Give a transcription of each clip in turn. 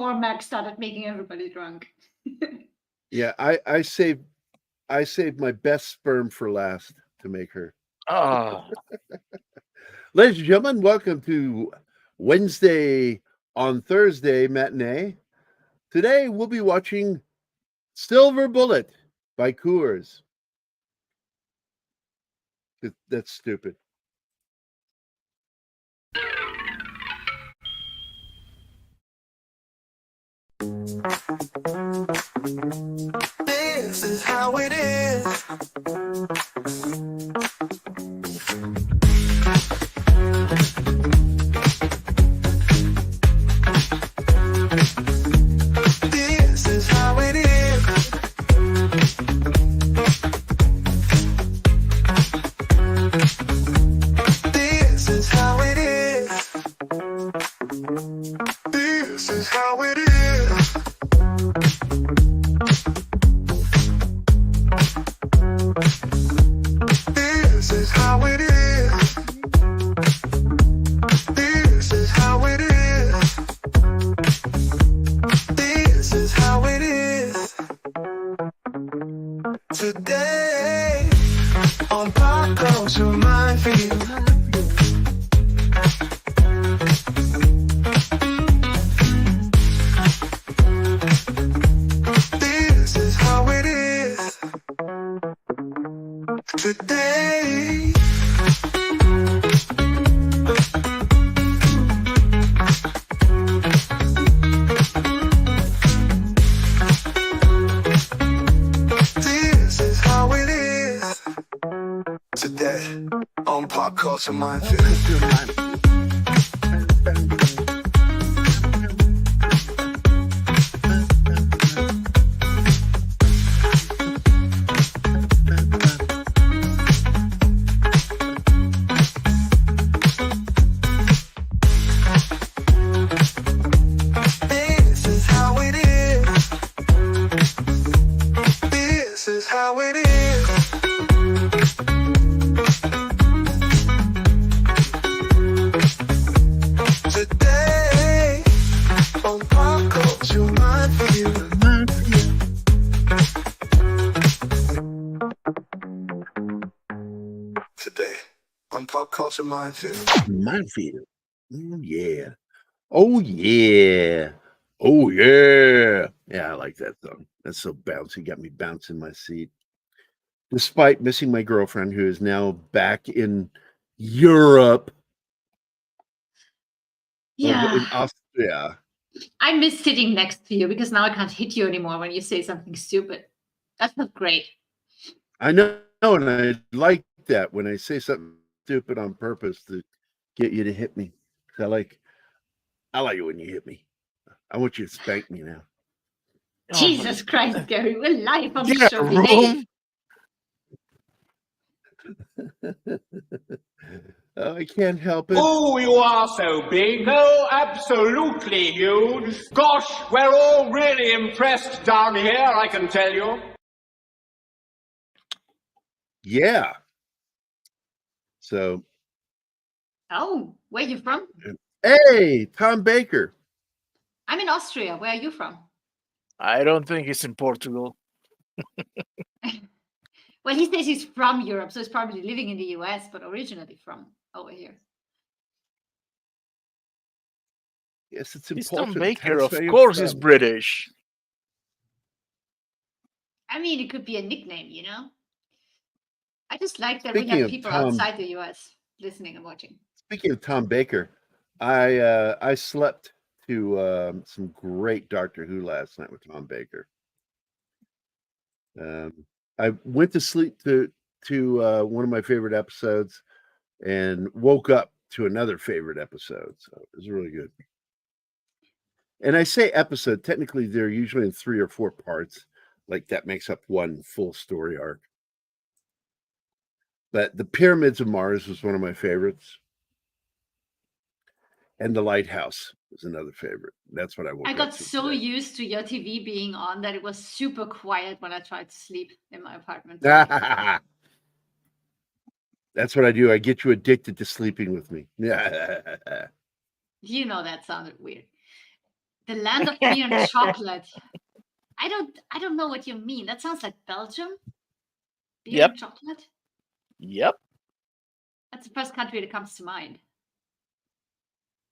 Thormac started making everybody drunk. Yeah, I saved my best sperm for last to make her. Oh, Ladies and gentlemen, welcome to Wednesday on Thursday matinee. Today we'll be watching Silver Bullet by Coors. That's stupid. This is how it is. This is how it is. This is how it is. This is how it is. This is how it is. This is how it is. This is how it is. Today on Pop Culture Minefield. This is how it is. Today. This is how it is. Today on Pop Culture Minefield. This is how it is. This is how it is. Today on Pop Culture Minefield. Today on Pop Culture Minefield. Minefield. Oh yeah. Oh yeah. Oh yeah. Yeah, I like that song. That's so bouncy. Got me bouncing my seat. Despite missing my girlfriend, who is now back in Europe. Yeah. In Austria. I miss sitting next to you because now I can't hit you anymore when you say something stupid. That's not great. I know, and I like that when I say something stupid on purpose to get you to hit me. I like it when you hit me. I want you to spank me now. Jesus Christ, Gary, we're live on the get a show. Behave. room. Oh, I can't help it. Oh, you are so big. Oh, absolutely huge. Gosh, we're all really impressed down here, I can tell you. Yeah. So, Oh, where are you from? hey, Tom Baker. I'm in Austria. Where are you from? I don't think it's in Portugal. Well, he says he's from Europe, so he's probably living in the US, but originally from over here. Yes, it's It's important. Tom Baker, That's of where you're course, is from. British. I mean, it could be a nickname, you know? I just like that we Speaking have of people Tom- outside the US listening and watching. Speaking of Tom Baker, I slept to some great Doctor Who last night with Tom Baker. I went to sleep to one of my favorite episodes and woke up to another favorite episode. So it was really good. And I say episode, technically they're usually in 3 or 4 parts. Like that makes up one full story arc. But the Pyramids of Mars was one of my favorites. And The Lighthouse was another favorite. That's what I woke I up got to so today. used to your TV being on that it was super quiet when I tried to sleep in my apartment. That's what I do. I get you addicted to sleeping with me. You know that sounded weird. The land of beer and chocolate. I don't know what you mean. That sounds like Belgium. Beer Yep. and chocolate. Yep. That's the first country that comes to mind.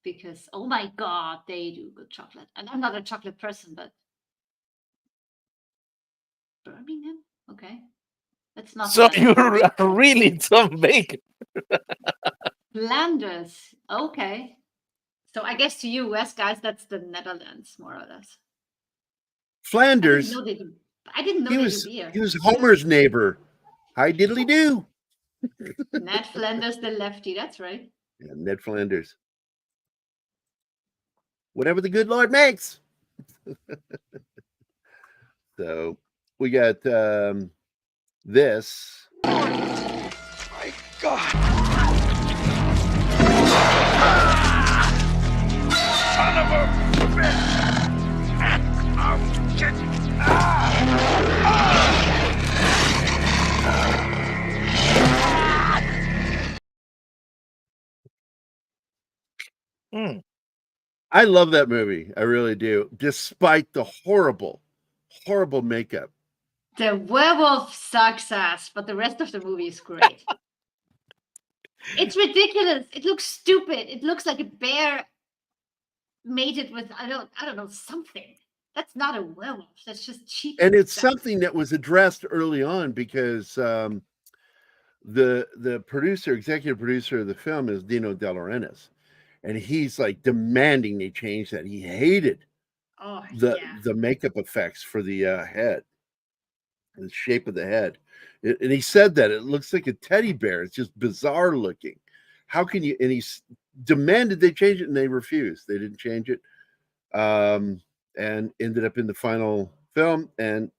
Because oh my god, they do good chocolate. And I'm not a chocolate person, but Birmingham? Okay. That's not So the you're really some bacon. Flanders. Okay. So I guess to you, West guys, that's the Netherlands, more or less. Flanders. I didn't know He they was do beer. Homer's neighbor. Hi diddly do. Ned Flanders, the lefty. That's right. Yeah, Ned Flanders. Whatever the good Lord makes. So we got this. My God. Son of a bitch. Oh, shit. Hmm. I love that movie. I really do. Despite the horrible, horrible makeup. The werewolf sucks ass, but the rest of the movie is great. It's ridiculous. It looks stupid. It looks like a bear mated with I don't know something. That's not a werewolf. That's just cheap. And it's stuff. something that was addressed early on because the executive producer of the film is Dino De Laurentiis, and he's like demanding they change that. He hated the makeup effects for the head, the shape of the head, and he said that it looks like a teddy bear. It's just bizarre looking. How can you? And he demanded they change it, and they refused. They didn't change it, and ended up in the final film and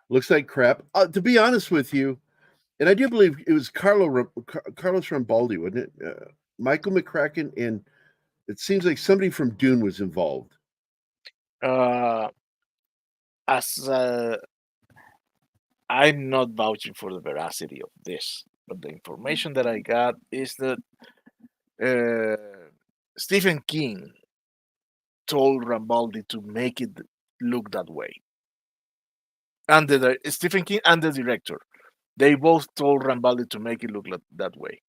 looks like crap. To be honest with you, and I do believe it was Carlos Rambaldi, wasn't it? Michael McCracken, and it seems like somebody from Dune was involved. As I'm not vouching for the veracity of this, but the information that I got is that Stephen King told Rambaldi to make it look that way. And Stephen King and the director, they both told Rambaldi to make it look that way.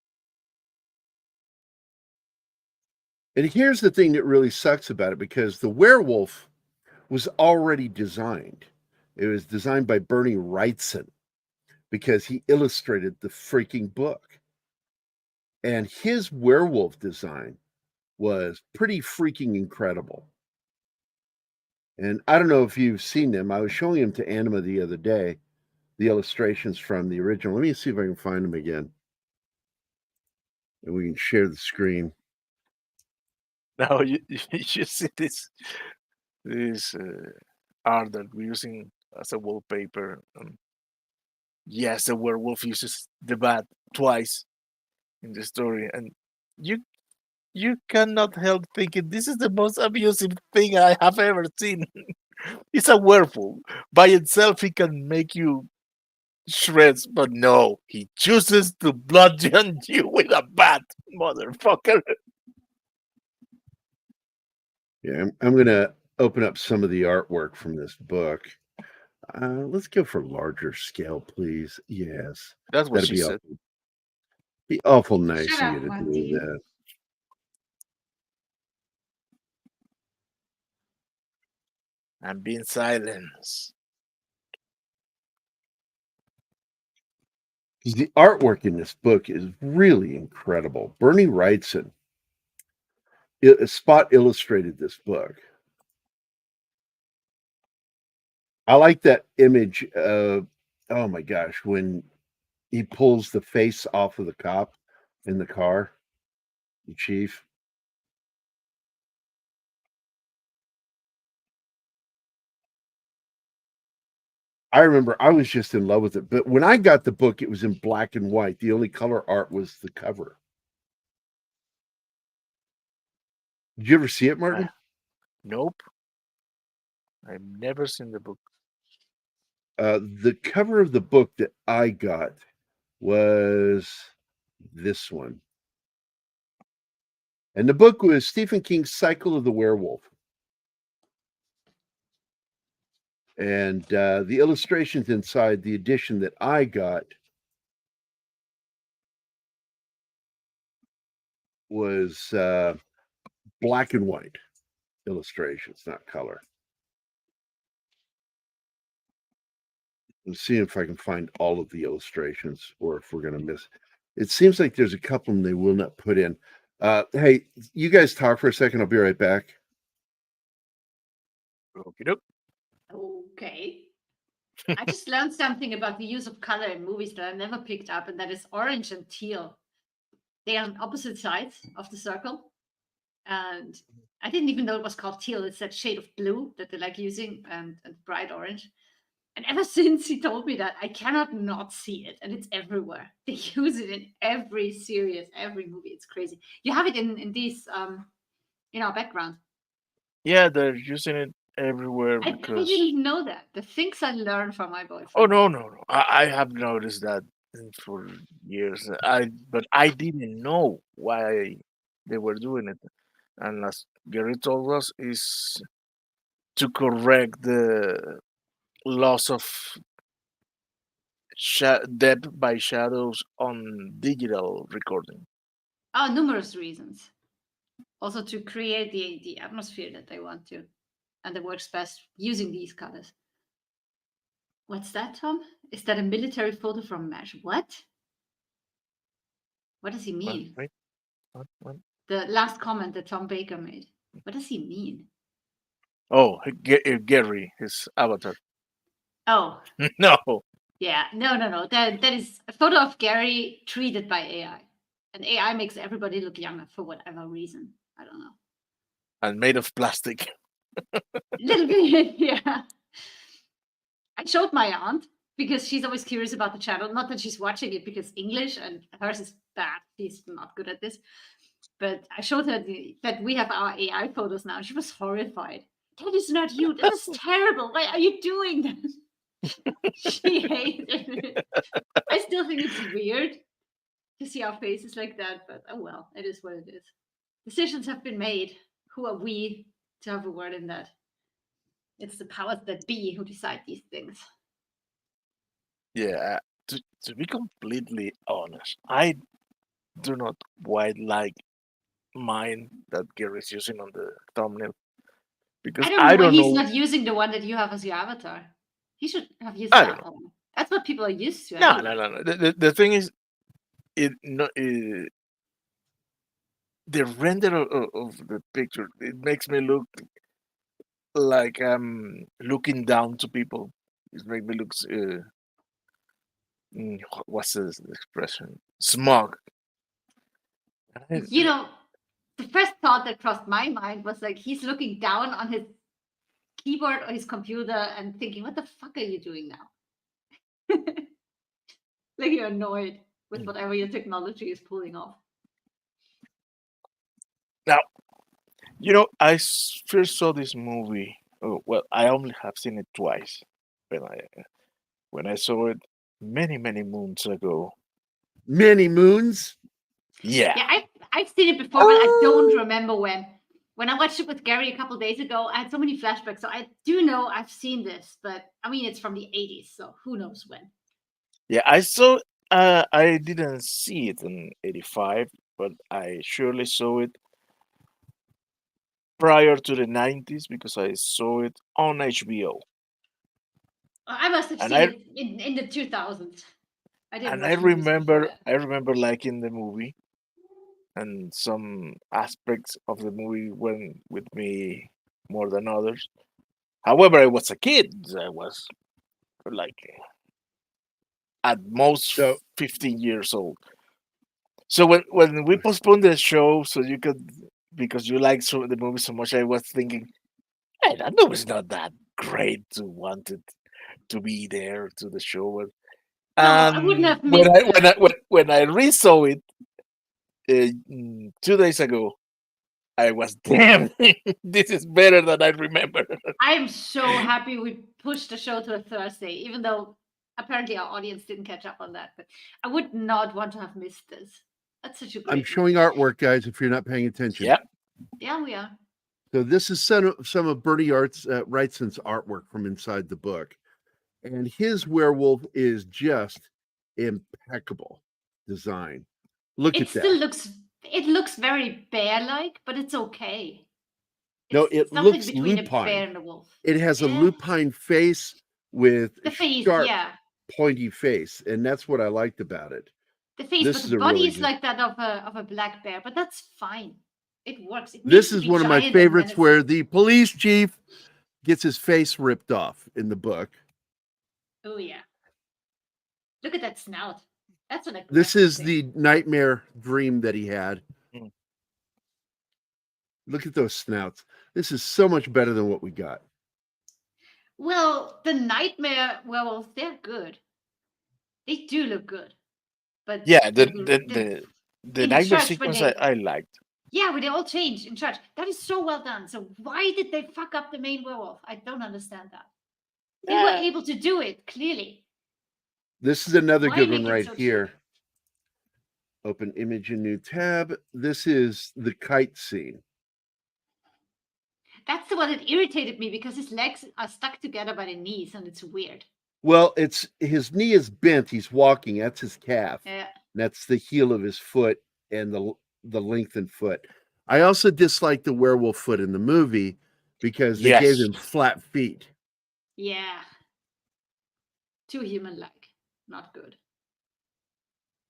And here's the thing that really sucks about it, because the werewolf was already designed. It was designed by Bernie Wrightson because he illustrated the freaking book. And his werewolf design was pretty freaking incredible. And I don't know if you've seen them. I was showing them to Anima the other day, the illustrations from the original. Let me see if I can find them again. And we can share the screen. Now you see this art that we're using as a wallpaper. Yes, the werewolf uses the bat twice in the story, and you cannot help thinking this is the most abusive thing I have ever seen. It's a werewolf. By itself, he can make you shreds, but no, he chooses to bludgeon you with a bat, motherfucker. Yeah, I'm going to open up some of the artwork from this book. Let's go for larger scale, please. Yes. That's what That'd she said. be awful nice Shut of you up, to do Monty. that. I'm being silenced. The artwork in this book is really incredible. Bernie Wrightson spot illustrated this book. I like that image of, oh my gosh, when he pulls the face off of the cop in the car, the chief. I remember I was just in love with it. But when I got the book, it was in black and white. The only color art was the cover. Did you ever see it, Martin? Nope. I've never seen the book. The cover of the book that I got was this one. And the book was Stephen King's Cycle of the Werewolf. And the illustrations inside the edition that I got was black and white illustrations, not color. Let's see if I can find all of the illustrations or if we're going to miss. It seems like there's a couple of them they will not put in. Hey, you guys talk for a second. I'll be right back. Okey-doke. Okay. I just learned something about the use of color in movies that I never picked up, and that is orange and teal. They are on opposite sides of the circle. And I didn't even know it was called teal. It's that shade of blue that they like using, and bright orange. And ever since he told me that, I cannot not see it. And it's everywhere. They use it in every series, every movie. It's crazy. You have it in these, in our background. Yeah, they're using it everywhere I because. didn't know that. The things I learned from my boyfriend. Oh no! I have noticed that for years. But I didn't know why they were doing it. And as Gary told us, is to correct the loss of depth by shadows on digital recording. Oh, numerous reasons. Also to create the atmosphere that they want to. And it works best using these colors. What's that, Tom? Is that a military photo from MASH? What? What does he mean? Wait. What? The last comment that Tom Baker made. What does he mean? Oh, Gary, his avatar. Oh, No. yeah. No. That is a photo of Gary treated by AI. And AI makes everybody look younger for whatever reason. I don't know. And made of plastic. Little bit, yeah. I showed my aunt because she's always curious about the channel. Not that she's watching it because English and hers is bad. She's not good at this. But I showed her that we have our AI photos now. She was horrified. That is not you. That is terrible. Why are you doing that? She hated it. I still think it's weird to see our faces like that. But oh well, it is what it is. Decisions have been made. Who are we to have a word in that? It's the powers that be who decide these things. Yeah. To be completely honest, I do not quite like mine that Gary's using on the thumbnail. Because I don't know why he's not using the one that you have as your avatar. He should have used I that don't one. That's what people are used to. No. anyway. The thing is, the render of the picture, it makes me look like I'm looking down to people. It makes me look what's the expression? Smug. You know, the first thought that crossed my mind was like he's looking down on his keyboard or his computer and thinking, what the fuck are you doing now? Like you're annoyed with whatever your technology is pulling off. Now, I first saw this movie. Oh, well, I only have seen it twice. When I saw it many moons ago. Many moons. Yeah. Yeah, I've seen it before, but I don't remember when. When I watched it with Gary a couple days ago, I had so many flashbacks. So I do know I've seen this, but I mean, it's from the 80s, so who knows when. Yeah, I saw. I didn't see it in '85, but I surely saw it prior to the '90s because I saw it on HBO. I must have And seen it in the 2000s. I didn't. And watch I movies before remember, that. liking the movie, and some aspects of the movie went with me more than others. However, I was a kid. I was like at most So 15 years old. So when we postponed the show, so you could, because you liked the movie so much, I was thinking, hey, that movie's not that great to want it to be there to the show. No, I wouldn't have when missed when I re-saw it 2 days ago, I was damn. This is better than I remember. I'm so happy we pushed the show to a Thursday, even though apparently our audience didn't catch up on that. But I would not want to have missed this. That's such a great I'm movie. showing artwork, guys, if you're not paying attention. Yep. Yeah, we are. So this is some of Bernie Wrightson's artwork from inside the book. And his werewolf is just impeccable design. Look It at still that. looks very bear-like, but it's okay. No, It's it something looks between a lupine. bear and a wolf. It has a Yeah. lupine face with The face, sharp, yeah. pointy face. And that's what I liked about it. The face, This but is the a body really is good- like that of a black bear, but that's fine. It works. It This needs to is be one of my giant and favorites where menacing. the police chief gets his face ripped off in the book. Oh yeah. Look at that snout. That's an This aggressive is thing. the nightmare dream that he had. Mm. Look at those snouts. This is so much better than what we got. Well, the nightmare werewolves, they're good. They do look good. But Yeah, the in nightmare church when sequence they I liked. yeah, when they all change in church. That is so well done. So why did they fuck up the main werewolf? I don't understand that. They were Yeah. able to do it, clearly. This is another Why good make one it right so cheap? here. Open image in new tab. This is the kite scene. That's the one that irritated me because his legs are stuck together by the knees and it's weird. Well, it's his knee is bent. He's walking. That's his calf. Yeah. That's the heel of his foot and the lengthened foot. I also dislike the werewolf foot in the movie because they gave Yes. him flat feet. Yeah. Too human-like. Not good.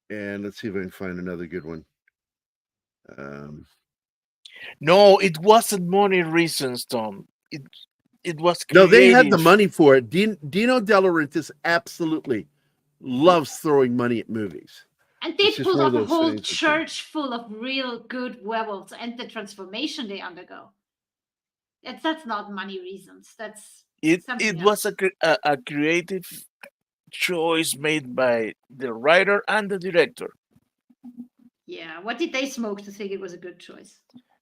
And let's see if I can find another good one. No, it wasn't money reasons, Tom. It was No, they had the creative. money for it. Dino De Laurentiis absolutely loves throwing money at movies. And they It's just pulled one of off a those whole things that they- church full of real good werewolves and the transformation they undergo. That's not money reasons. That's It something was else. a creative choice made by the writer and the director. Yeah. What did they smoke to think it was a good choice?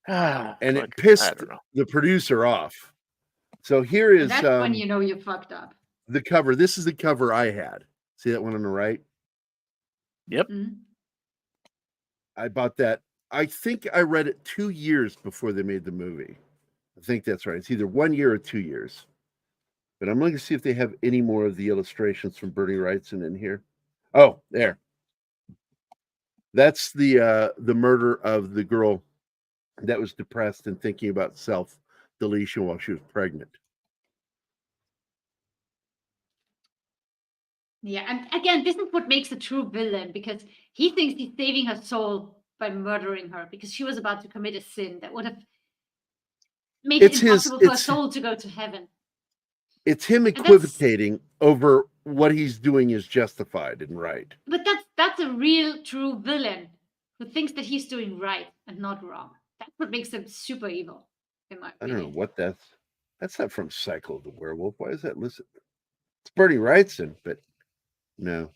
Ah, And fuck, it pissed I don't know. the producer off. So here And is that's when you know you fucked up. the cover. This is the cover I had. See that one on the right? Mhm. I bought that. I think I read it 2 years before they made the movie. I think that's right. It's either 1 year or 2 years. But I'm looking to see if they have any more of the illustrations from Bernie Wrightson in here. Oh, there. That's the murder of the girl that was depressed and thinking about self-deletion while she was pregnant. Yeah, and again, this is what makes a true villain because he thinks he's saving her soul by murdering her because she was about to commit a sin that would have made It's it his- impossible for her it's- soul to go to heaven. It's him that's- equivocating over what he's doing is justified and right. But that's a real true villain who thinks that he's doing right and not wrong. That's what makes him super evil, in my I don't know opinion. what that's not from Cycle of the Werewolf. Why is that listed? It's Bernie Wrightson, but no.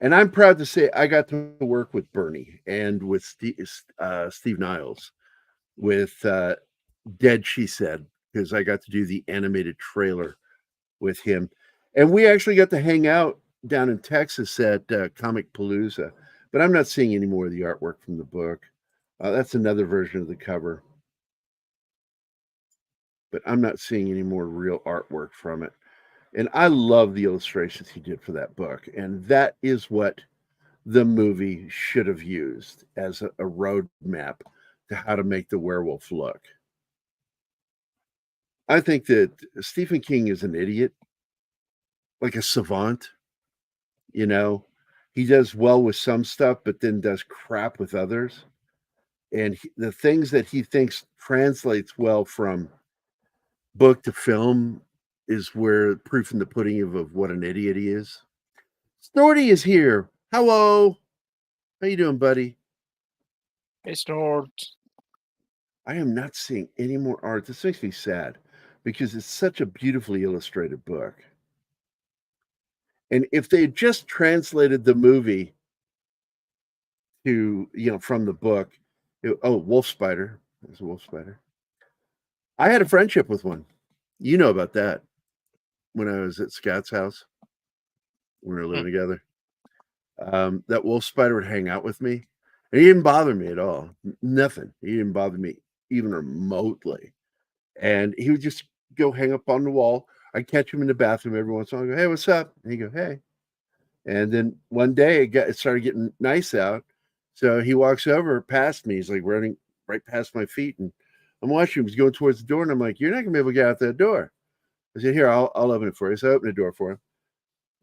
And I'm proud to say I got to work with Bernie and with Steve Niles with Dead She Said, because I got to do the animated trailer with him. And we actually got to hang out down in Texas at Comic Palooza. But I'm not seeing any more of the artwork from the book. That's another version of the cover. But I'm not seeing any more real artwork from it. And I love the illustrations he did for that book. And that is what the movie should have used as a roadmap to how to make the werewolf look. I think that Stephen King is an idiot, like a savant. You know, he does well with some stuff, but then does crap with others. And the things that he thinks translates well from book to film is where proof in the pudding of what an idiot he is. Snorty is here. Hello. How you doing, buddy? Hey, Snort. I am not seeing any more art. This makes me sad because it's such a beautifully illustrated book. And if they had just translated the movie to, from the book, wolf spider. There's a wolf spider. I had a friendship with one. You know about that. When I was at Scott's house, we were living together. That wolf spider would hang out with me, And he didn't bother me at all. Nothing. He didn't bother me even remotely. And he would just go hang up on the wall. I'd catch him in the bathroom every once in a while. I go, hey, what's up? And he'd go, hey. And then one day it started getting nice out. So he walks over past me. He's like running right past my feet. And I'm watching him. He's going towards the door. And I'm like, you're not going to be able to get out that door. I said, here, I'll open it for you. So I opened the door for him.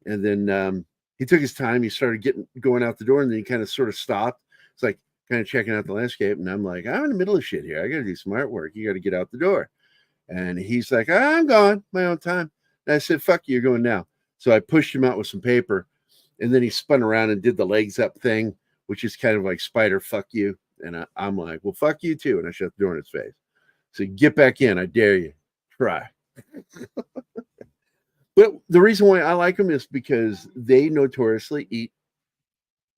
And then he took his time. He started going out the door. And then he kind of sort of stopped. It's like kind of checking out the landscape. And I'm like, I'm in the middle of shit here. I got to do some artwork. You got to get out the door. And he's like, I'm gone, my own time. And I said, fuck you, you're going now. So I pushed him out with some paper. And then he spun around and did the legs up thing, which is kind of like Spider, fuck you. And I'm like, well, fuck you too. And I shut the door in his face. So get back in. I dare you. Try. But the reason why I like them is because they notoriously eat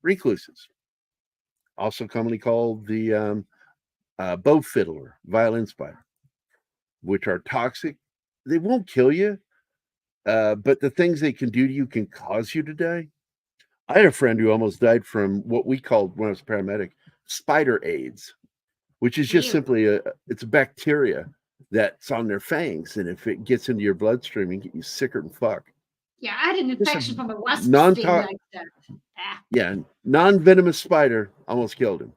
recluses, also commonly called the bow fiddler, violin spider, which are toxic. They won't kill you, but the things they can do to you can cause you to die. I had a friend who almost died from what we called, when I was a paramedic, spider AIDS, which is just Ew. simply it's a bacteria that's on their fangs, and if it gets into your bloodstream, it can get you sicker than fuck. Yeah, I had an infection from a wasp non- sting like that. Yeah, non-venomous spider almost killed him.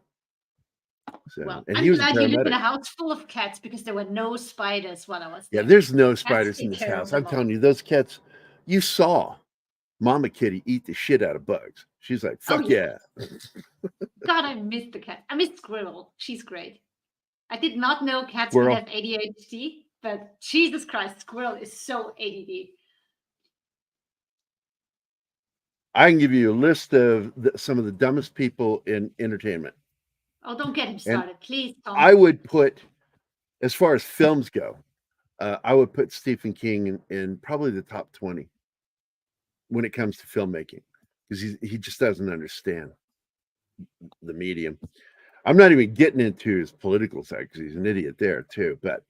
So, Well, and I'm he was a glad you live in a paramedic. house full of cats because there were no spiders while I was Yeah, there. there's no spiders in take this care of house. them I'm all. telling you, those cats, you saw Mama Kitty eat the shit out of bugs. She's like, Oh, fuck yeah. yeah. God, I miss the cat. I miss Squirrel. She's great. I did not know cats Squirrel. could have ADHD, but Jesus Christ, Squirrel is so ADD. I can give you a list of some of the dumbest people in entertainment. Oh, don't get him started, please, Tom. I would put, as far as films go, I would put Stephen King in probably the top 20 when it comes to filmmaking, because he just doesn't understand the medium. I'm not even getting into his political side because he's an idiot there too. But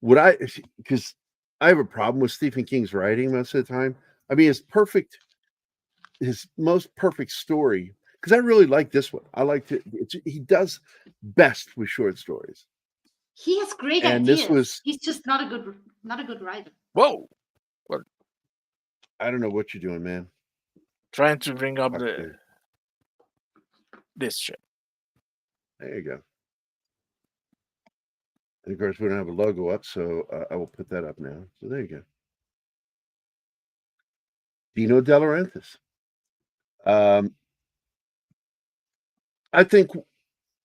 because I have a problem with Stephen King's writing most of the time. I mean, his most perfect story, because I really like this one. I liked it. He does best with short stories. He has great And ideas. this was- He's just not a good writer. Whoa! I don't know what you're doing, man. Trying to bring up Okay. this shit. There you go. And of course, we don't have a logo up, so I will put that up now. So there you go. Dino De Laurentiis. I think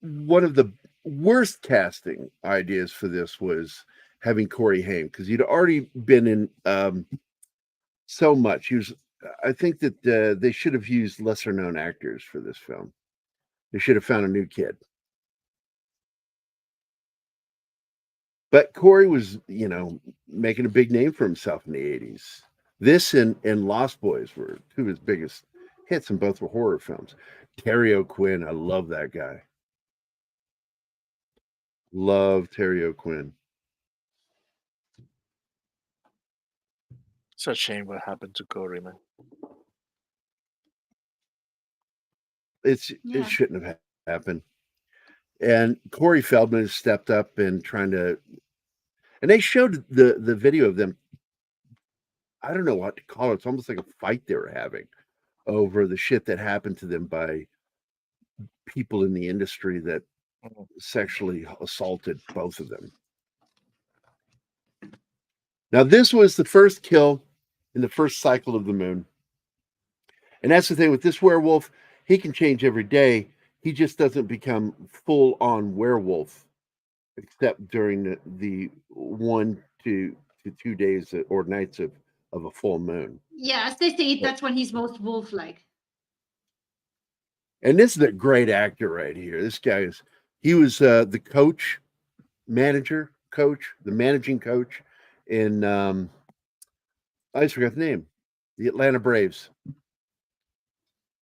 one of the worst casting ideas for this was having Corey Haim, because he'd already been in so much. I think that they should have used lesser known actors for this film. They should have found a new kid. But Corey was, making a big name for himself in the 80s. This and Lost Boys were two of his biggest hits, and both were horror films. Terry O'Quinn, I love that guy. Love Terry O'Quinn. It's a shame what happened to Corey, man. It Yeah. shouldn't have happened. And Corey Feldman has stepped up and and they showed the video of them. I don't know what to call it. It's almost like a fight they were having over the shit that happened to them by people in the industry that sexually assaulted both of them. Now, this was the first kill in the first cycle of the moon. And that's the thing with this werewolf. He can change every day. He just doesn't become full-on werewolf, except during the 1 to 2 days or nights of a full moon. Yeah, as they say, that's when he's most wolf-like. And this is a great actor right here. This guy he was the the managing coach in, I just forgot the name, the Atlanta Braves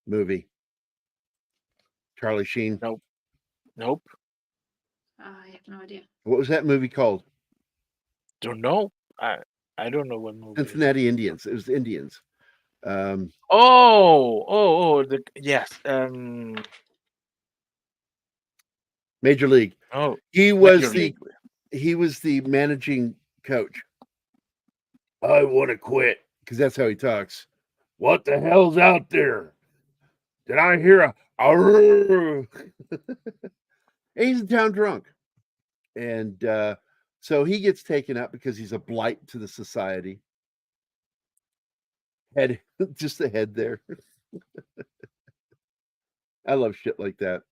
movie. Charlie Sheen. Nope. I have no idea. What was that movie called? Don't know. I don't know what movie. Cincinnati Indians. It was Indians. Oh, yes. Major League. Oh, He was Major League. he was the managing coach. I want to quit because that's how he talks. What the hell's out there? Did I hear a? Arr? He's a town drunk, and so he gets taken up because he's a blight to the society. Head, just the head there. I love shit like that.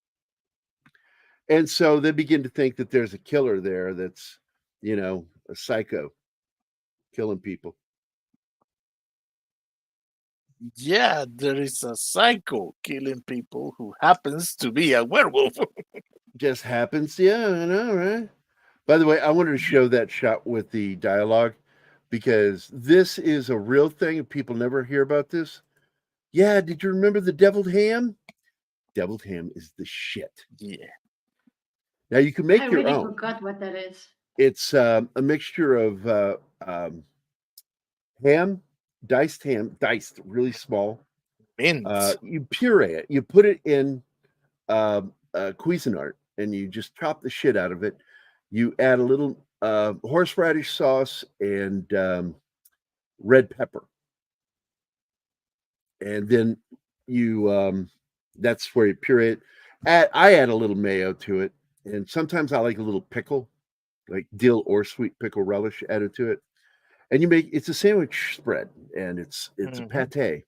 And so they begin to think that there's a killer there that's, a psycho killing people. Yeah, there is a psycho killing people who happens to be a werewolf. Just happens. Yeah, I know, right? By the way, I wanted to show that shot with the dialogue because this is a real thing and people never hear about this. Yeah, did you remember the deviled ham? Deviled ham is the shit. Yeah. Now you can make I your really own. forgot what that is. It's a mixture of ham, diced really small. Mint. You puree it. You put it in Cuisinart, and you just chop the shit out of it. You add a little horseradish sauce and red pepper, and then you that's where you puree it. I add a little mayo to it, and sometimes I like a little pickle, like dill or sweet pickle relish added to it. And it's a sandwich spread, and it's a pate,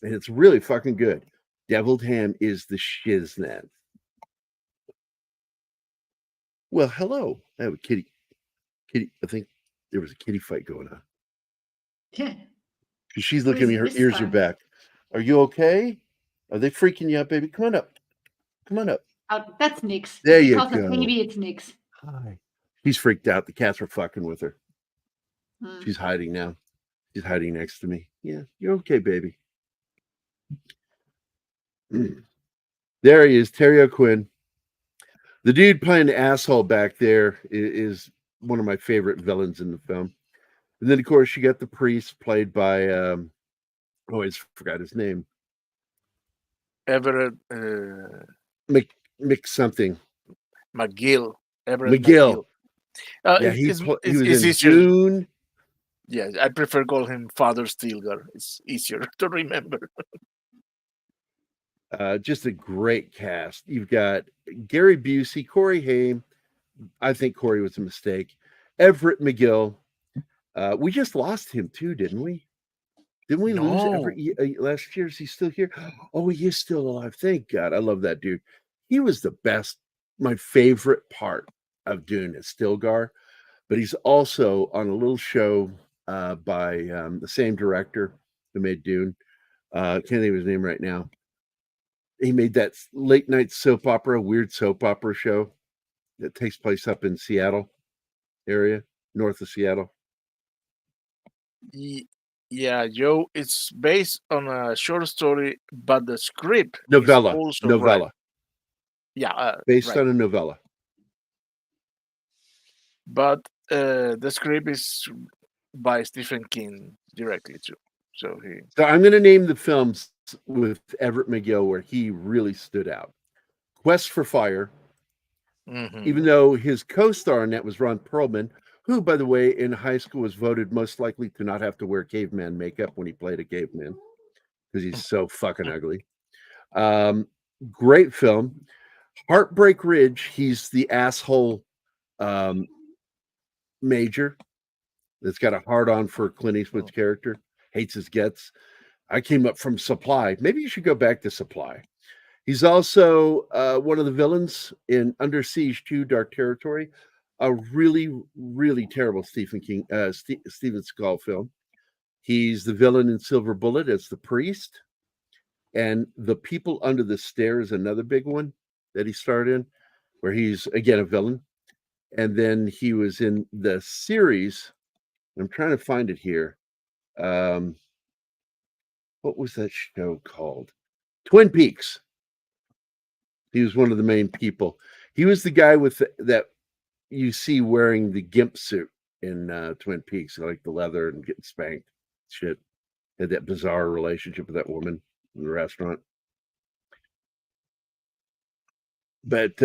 and it's really fucking good. Deviled ham is the shiznit. Well, hello. I have a kitty. I think there was a kitty fight going on. Yeah. Because she's What looking at is me, her this ears are time? back. Are you okay? Are they freaking you out, baby? Come on up. Come on up. Oh, that's Nix. There If you calls a go. baby, it's Nix. Hi. She's freaked out. The cats are fucking with her. Hmm. She's hiding now. She's hiding next to me. Yeah, you're okay, baby. There he is, Terry O'Quinn. The dude playing the asshole back there is one of my favorite villains in the film. And then, of course, you got the priest played by, I always forgot his name. Everett Mick something. McGill. Everett McGill. Yeah, he it's was in easier. Dune. Yeah, I prefer call him Father Stilgar. It's easier to remember. Just a great cast. You've got Gary Busey, Corey Haim. I think Corey was a mistake. Everett McGill. We just lost him too, didn't we? Didn't we lose Everett last year? Is he still here? Oh, he is still alive. Thank God. I love that dude. He was the best. My favorite part of Dune is Stilgar, but he's also on a little show by the same director who made Dune. Can't think of his name right now. He made that late night soap opera, weird soap opera show that takes place up in Seattle area, north of Seattle. Yeah, Joe, it's based on a short story, but the script Novella. is also Novella. right. Yeah, Based right. on a novella. But the script is by Stephen King directly too. So I'm going to name the films with Everett McGill where he really stood out. Quest for Fire, even though his co-star in that was Ron Perlman, who, by the way, in high school was voted most likely to not have to wear caveman makeup when he played a caveman because he's so fucking ugly. Great film. Heartbreak Ridge, he's the asshole major that's got a hard-on for Clint Eastwood's character, hates his guts. I came up from Supply. Maybe you should go back to Supply. He's also one of the villains in Under Siege 2, Dark Territory, a really, really terrible Steven Seagal film. He's the villain in Silver Bullet as the priest. And The People Under the Stairs, another big one that he starred in, where he's, again, a villain. And then he was in the series, I'm trying to find it here. What was that show called? Twin Peaks. He was one of the main people. He was the guy with that you see wearing the gimp suit in Twin Peaks, like the leather and getting spanked. Shit. Had that bizarre relationship with that woman in the restaurant. But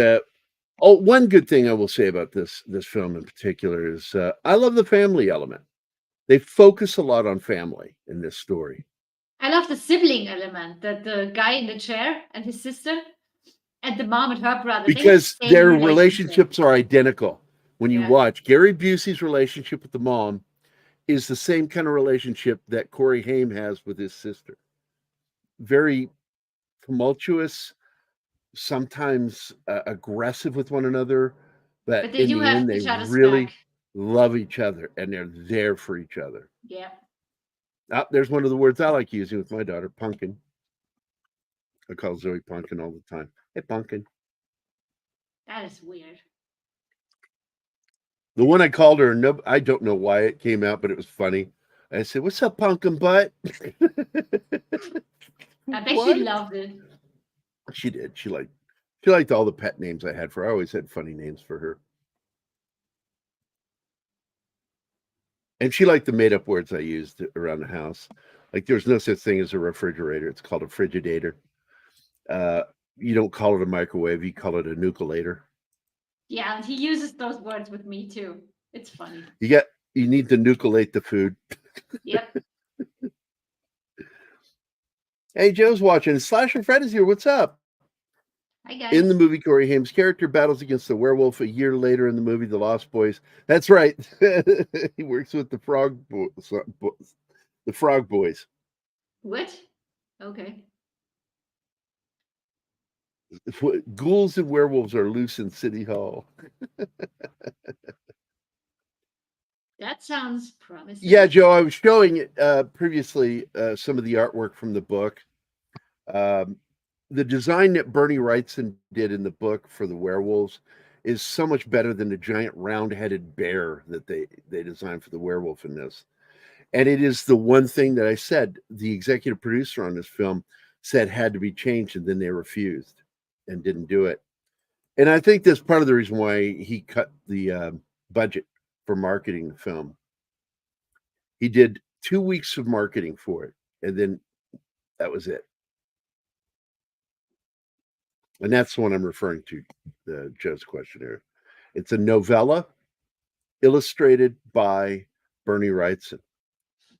Oh, one good thing I will say about this film in particular is I love the family element. They focus a lot on family in this story. I love the sibling element, that the guy in the chair and his sister and the mom and her brother. They have Because the same their relationship. relationships are identical. When you Yeah. watch Gary Busey's relationship with the mom is the same kind of relationship that Corey Haim has with his sister. Very tumultuous, sometimes aggressive with one another, but But they in do the have end, they each other's really back. love each other and they're there for each other. Yeah. There's one of the words I like using with my daughter, pumpkin. I call Zoe pumpkin all the time. Hey, pumpkin. That is weird. The one I called her, no, I don't know why it came out, but it was funny. I said, "What's up, pumpkin butt?" I bet What? she loved it. She did. She liked all the pet names I had for her. I always had funny names for her. And she liked the made up words I used around the house. Like there's no such thing as a refrigerator. It's called a frigidator. You don't call it a microwave, you call it a nucleator. Yeah, and he uses those words with me too. It's funny. You need to nucleate the food. Yep. Hey, Joe's watching. Slasher Fred is here. What's up? Hi guys. In the movie, Corey Haim's character battles against the werewolf a year later in the movie The Lost Boys. That's right. He works with the Frog Boys. What? Okay. Ghouls and werewolves are loose in City Hall. That sounds promising. Yeah, Joe, I was showing previously some of the artwork from the book. The design that Bernie Wrightson did in the book for the werewolves is so much better than the giant round-headed bear that they designed for the werewolf in this. And it is the one thing that I said the executive producer on this film said had to be changed, and then they refused and didn't do it. And I think that's part of the reason why he cut the budget for marketing the film. He did 2 weeks of marketing for it, and then that was it. And that's the one I'm referring to, Joe's questionnaire. It's a novella illustrated by Bernie Wrightson.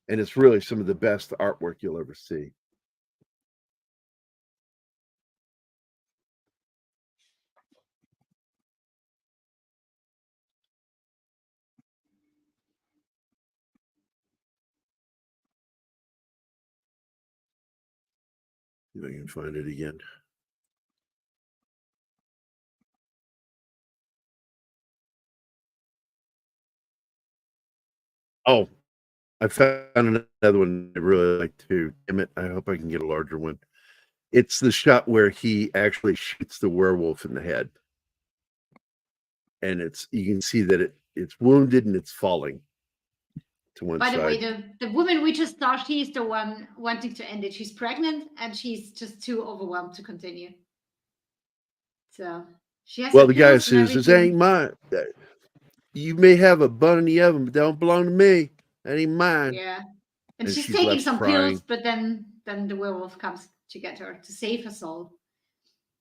And it's really some of the best artwork you'll ever see. If I can find it again. Oh, I found another one I really like too. Damn it. I hope I can get a larger one. It's the shot where he actually shoots the werewolf in the head. And you can see that it's wounded and it's falling to one By side. the way, the woman we just saw, she's the one wanting to end it. She's pregnant and she's just too overwhelmed to continue. So she has Well, her the guy pills and says, "This everything. ain't mine. You may have a bun in the oven, but don't belong to me. That ain't mine." Yeah. And And she's she's taking left some crying. pills, but then the werewolf comes to get her to save her soul.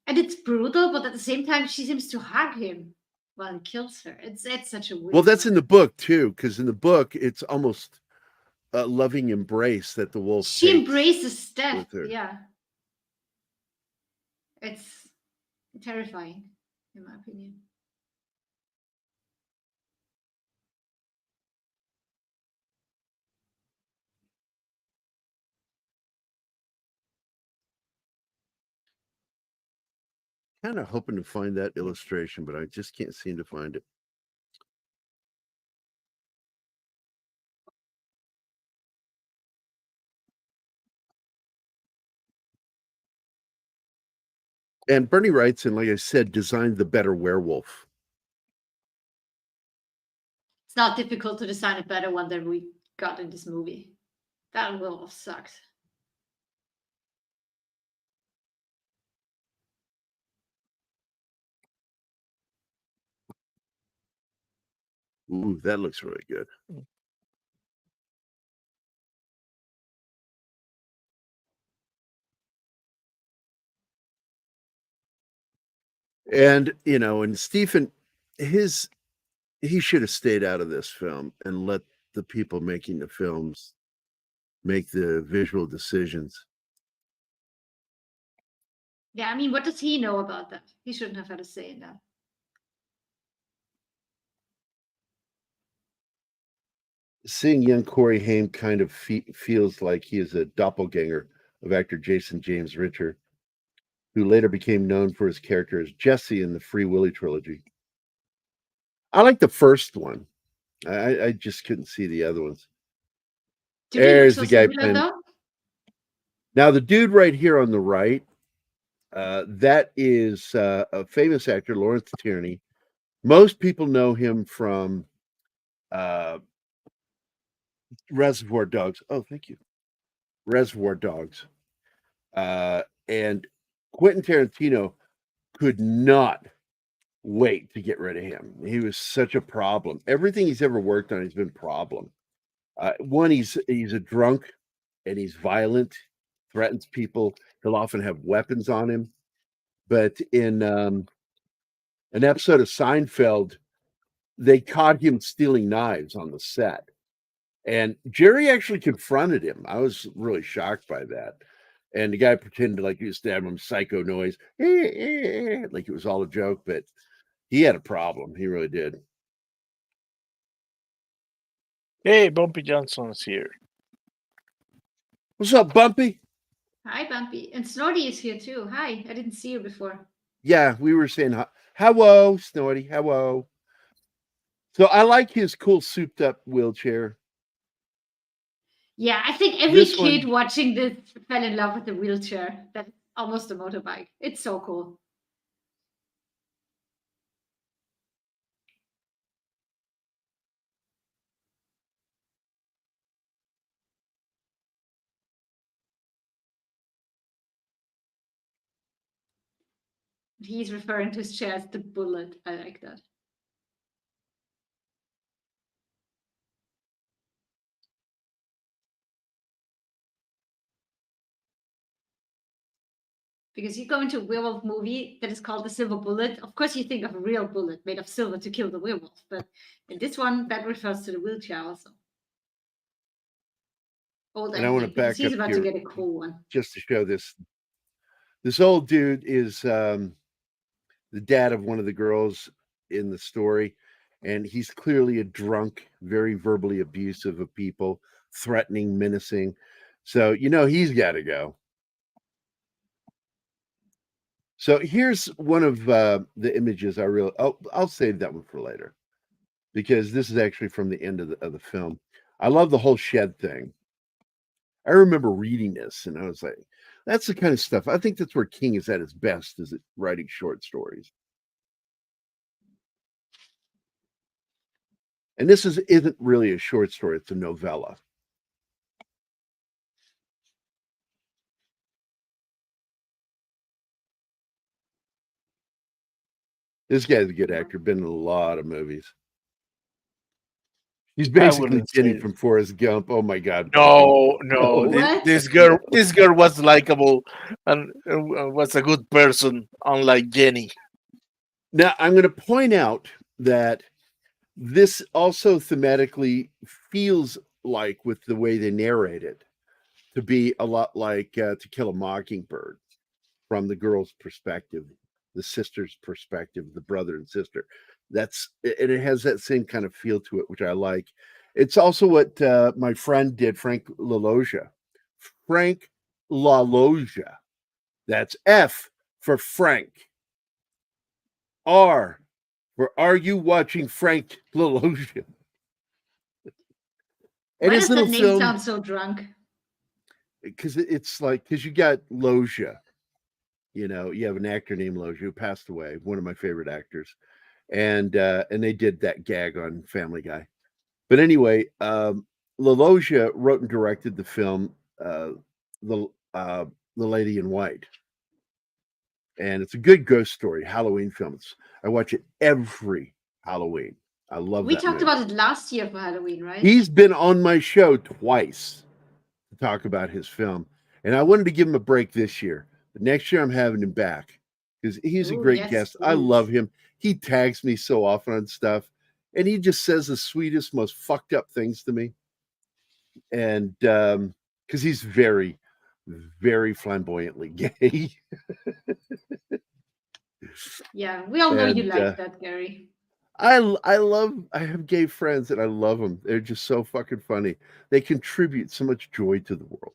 And it's brutal, but at the same time, she seems to hug him while he kills her. It's such a weird. Well, that's in the moment. book too, because in the book it's almost a loving embrace that the wolf She takes embraces death. with her. Yeah. It's terrifying, in my opinion. Kind of hoping to find that illustration, but I just can't seem to find it. And Bernie Wrightson, like I said, designed the better werewolf. It's not difficult to design a better one than we got in this movie. That werewolf sucks. Ooh, that looks really good. And and Stephen, he should have stayed out of this film and let the people making the films make the visual decisions. Yeah, I mean, what does he know about that? He shouldn't have had a say in that. Seeing young Corey Haim kind of feels like he is a doppelganger of actor Jason James Ritter, who later became known for his character as Jesse in the Free Willy trilogy. I like the first one. I just couldn't see the other ones. Do they look There's so the guy similar, playing. though? Now, the dude right here on the right, that is a famous actor, Lawrence Tierney. Most people know him from Reservoir Dogs. Oh, thank you. Reservoir Dogs. And Quentin Tarantino could not wait to get rid of him. He was such a problem. Everything he's ever worked on has been a problem. One, he's a drunk and he's violent, threatens people. He'll often have weapons on him. But in an episode of Seinfeld, they caught him stealing knives on the set. And Jerry actually confronted him. I was really shocked by that. And the guy pretended like he was stabbing him, psycho noise, like it was all a joke, but he had a problem. He really did. Hey, Bumpy Johnson's here. What's up, Bumpy? Hi, Bumpy. And Snorty is here, too. Hi. I didn't see you before. Yeah, we were saying, hello, Snorty, hello. So I like his cool souped up wheelchair. Yeah, I think every This kid one- watching this fell in love with the wheelchair. That's almost a motorbike. It's so cool. He's referring to his chair as the bullet. I like that. Because you go into a werewolf movie that is called The Silver Bullet, of course you think of a real bullet made of silver to kill the werewolf. But in this one, that refers to the wheelchair also. Old And I wanna Andy, because back he's up about here. to get a cool one. Just to show this. This old dude is the dad of one of the girls in the story, and he's clearly a drunk, very verbally abusive of people, threatening, menacing. So he's got to go. So here's one of the images I really. Oh, I'll save that one for later, because this is actually from the end of the film. I love the whole shed thing. I remember reading this, and I was like, "That's the kind of stuff." I think that's where King is at his best, is at writing short stories. And this isn't really a short story; it's a novella. This guy's a good actor. Been in a lot of movies. He's basically wouldn't Jenny say- from Forrest Gump. Oh my God! No. What? This girl was likable and was a good person, unlike Jenny. Now I'm going to point out that this also thematically feels like, with the way they narrate it, to be a lot like To Kill a Mockingbird, from the girl's perspective, the sister's perspective, the brother and sister. And it has that same kind of feel to it, which I like. It's also what my friend did, Frank LaLoggia. Frank LaLoggia. That's F for Frank. R for Are You Watching Frank LaLoggia? Why And his does that little name film, sound so drunk? because you got Loggia. You have an actor named Loggia who passed away, one of my favorite actors. And they did that gag on Family Guy. But anyway, LaLoggia wrote and directed the film The Lady in White. And it's a good ghost story, Halloween films. I watch it every Halloween. I love We that talked movie. about it last year for Halloween, right? He's been on my show twice to talk about his film. And I wanted to give him a break this year. But next year I'm having him back. because he's a Ooh, great yes, guest. I please. love him. He tags me so often on stuff, and he just says the sweetest, most fucked up things to me. And because he's very, very flamboyantly gay. Yeah, we all know you And, like that, Gary. I have gay friends and I love them. They're just so fucking funny. They contribute so much joy to the world.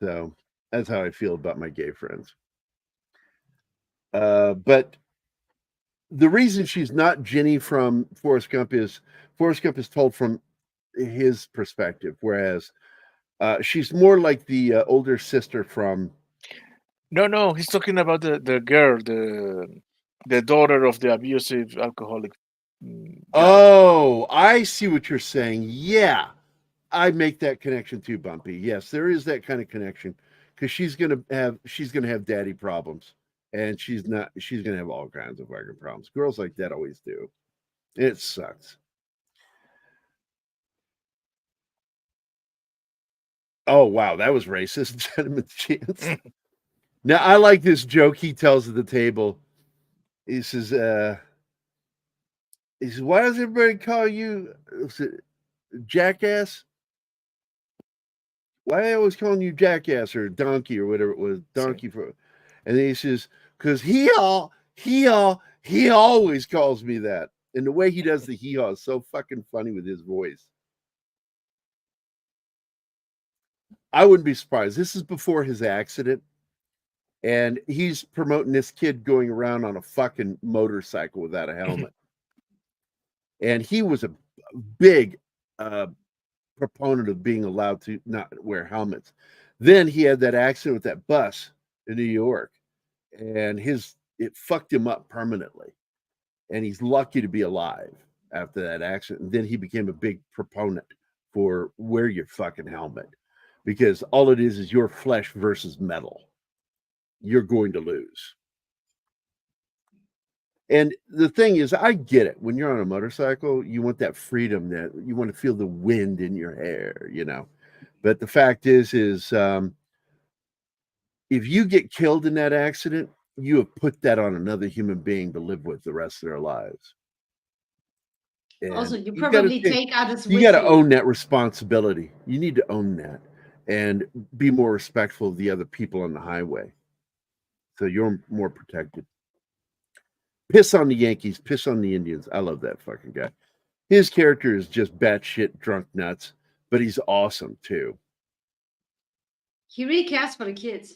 So that's how I feel about my gay friends. But the reason she's not Ginny from Forrest Gump is told from his perspective, whereas she's more like the older sister from. No, he's talking about the girl, the daughter of the abusive alcoholic. Guy. Oh, I see what you're saying. Yeah, I make that connection too, Bumpy. Yes, there is that kind of connection because she's gonna have daddy problems, and she's gonna have all kinds of fucking problems. Girls like that always do. It sucks. Oh wow, that was racist, gentleman's chance. Now I like this joke he tells at the table. He says, "Why does everybody call you jackass? Why are they always calling you jackass or donkey or whatever it was, donkey for?" And then he says, "Because he always calls me that." And the way he does the hee haw is so fucking funny with his voice. I wouldn't be surprised. This is before his accident. And he's promoting this kid going around on a fucking motorcycle without a helmet. And he was a big proponent of being allowed to not wear helmets. Then he had that accident with that bus in New York, and it fucked him up permanently. And he's lucky to be alive after that accident. And then he became a big proponent for wear your fucking helmet, because all it is your flesh versus metal. You're going to lose. And the thing is, I get it. When you're on a motorcycle, you want that freedom, that you want to feel the wind in your hair, But the fact is if you get killed in that accident, you have put that on another human being to live with the rest of their lives. And Also, you probably take others with you got to own that responsibility. You need to own that and be more respectful of the other people on the highway, so you're more protected. Piss on the Yankees, piss on the Indians. I love that fucking guy. His character is just batshit drunk nuts, but he's awesome too. He really cares for the kids.